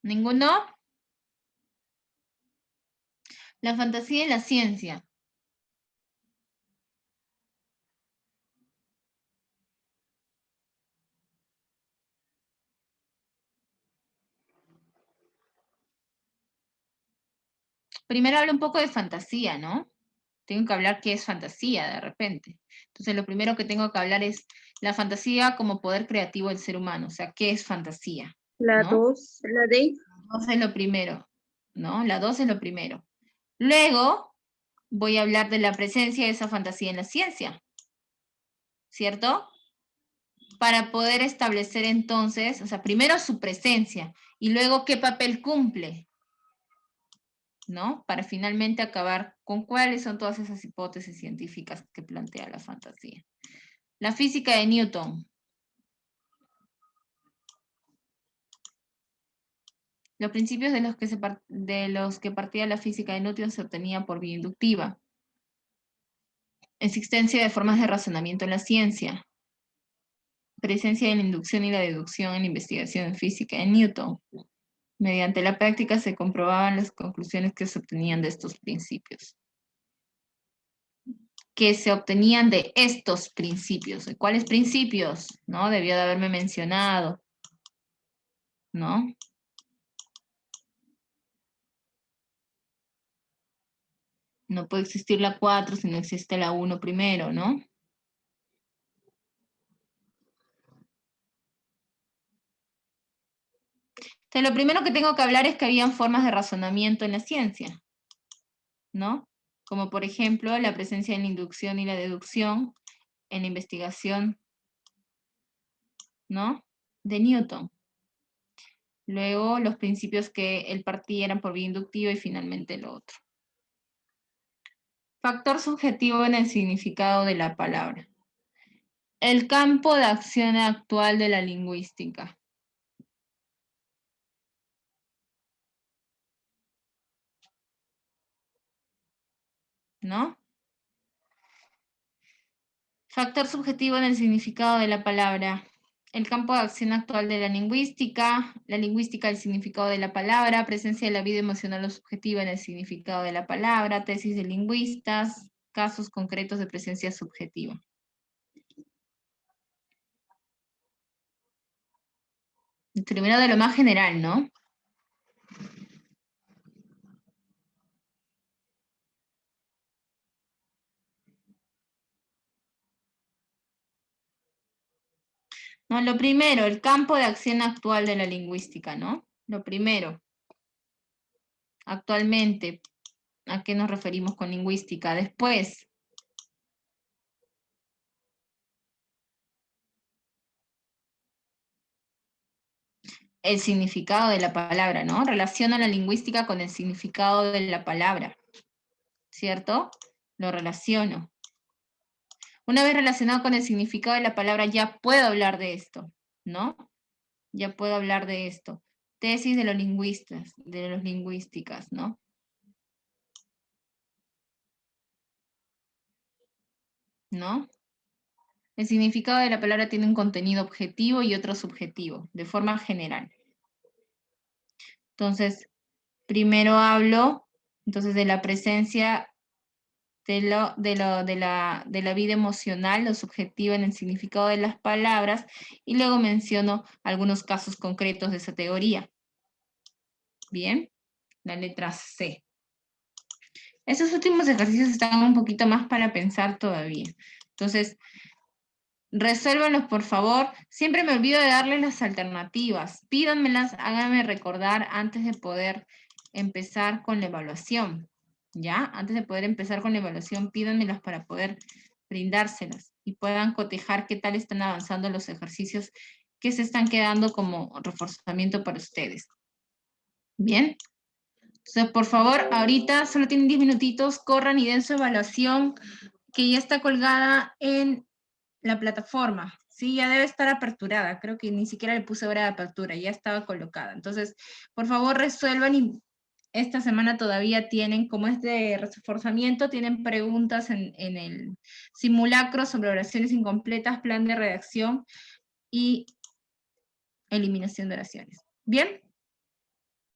¿Ninguno? La fantasía en la ciencia. primero hablo un poco de fantasía, ¿no? Tengo que hablar qué es fantasía de repente. Entonces lo primero que tengo que hablar es la fantasía como poder creativo del ser humano, o sea, ¿qué es fantasía? La ¿No? 2, la D. 2 es lo primero, ¿no? La 2 es lo primero. Luego voy a hablar de la presencia de esa fantasía en la ciencia, ¿cierto? Para poder establecer entonces, o sea, primero su presencia y luego qué papel cumple, ¿no? Para finalmente acabar con cuáles son todas esas hipótesis científicas que plantea la fantasía. La física de Newton. Los principios de los que partía la física de Newton se obtenían por vía inductiva. Existencia de formas de razonamiento en la ciencia. Presencia de la inducción y la deducción en la investigación en física de Newton. Mediante la práctica se comprobaban las conclusiones que se obtenían de estos principios. Que se obtenían de estos principios. ¿Cuáles principios? ¿No? Debió de haberme mencionado. ¿No? No puede existir la 4 si no existe la 1 primero, ¿no? Entonces, lo primero que tengo que hablar es que habían formas de razonamiento en la ciencia, ¿no? Como por ejemplo, la presencia de la inducción y la deducción en la investigación, ¿no? De Newton. Luego, los principios que él partía eran por vía inductiva y finalmente lo otro. Factor subjetivo en el significado de la palabra. El campo de acción actual de la lingüística. ¿No? Factor subjetivo en el significado de la palabra. El campo de acción actual de la lingüística, el significado de la palabra, presencia de la vida emocional o subjetiva en el significado de la palabra, tesis de lingüistas, casos concretos de presencia subjetiva. Primero de lo más general, ¿no? No, lo primero, el campo de acción actual de la lingüística, ¿no? Lo primero, actualmente, ¿a qué nos referimos con lingüística? Después, el significado de la palabra, ¿no? Relaciona la lingüística con el significado de la palabra, ¿cierto? Lo relaciono. Una vez relacionado con el significado de la palabra, ya puedo hablar de esto, ¿no? Ya puedo hablar de esto. Tesis de los lingüistas, de los lingüísticas, ¿no? ¿No? El significado de la palabra tiene un contenido objetivo y otro subjetivo, de forma general. Entonces, primero hablo entonces de la presencia de la vida emocional, lo subjetivo en el significado de las palabras, y luego menciono algunos casos concretos de esa teoría. Bien, la letra C. Estos últimos ejercicios están un poquito más para pensar todavía. Entonces, resuélvanlos por favor. Siempre me olvido de darles las alternativas. Pídanmelas, háganme recordar antes de poder empezar con la evaluación. ¿Ya? Antes de poder empezar con la evaluación, pídanmelas para poder brindárselas y puedan cotejar qué tal están avanzando los ejercicios que se están quedando como reforzamiento para ustedes. ¿Bien? Entonces, por favor, ahorita solo tienen 10 minutitos, corran y den su evaluación que ya está colgada en la plataforma. Sí, ya debe estar aperturada. Creo que ni siquiera le puse hora de apertura, ya estaba colocada. Entonces, por favor, resuelvan y esta semana todavía tienen, como es de reforzamiento, tienen preguntas en el simulacro sobre oraciones incompletas, plan de redacción y eliminación de oraciones. ¿Bien?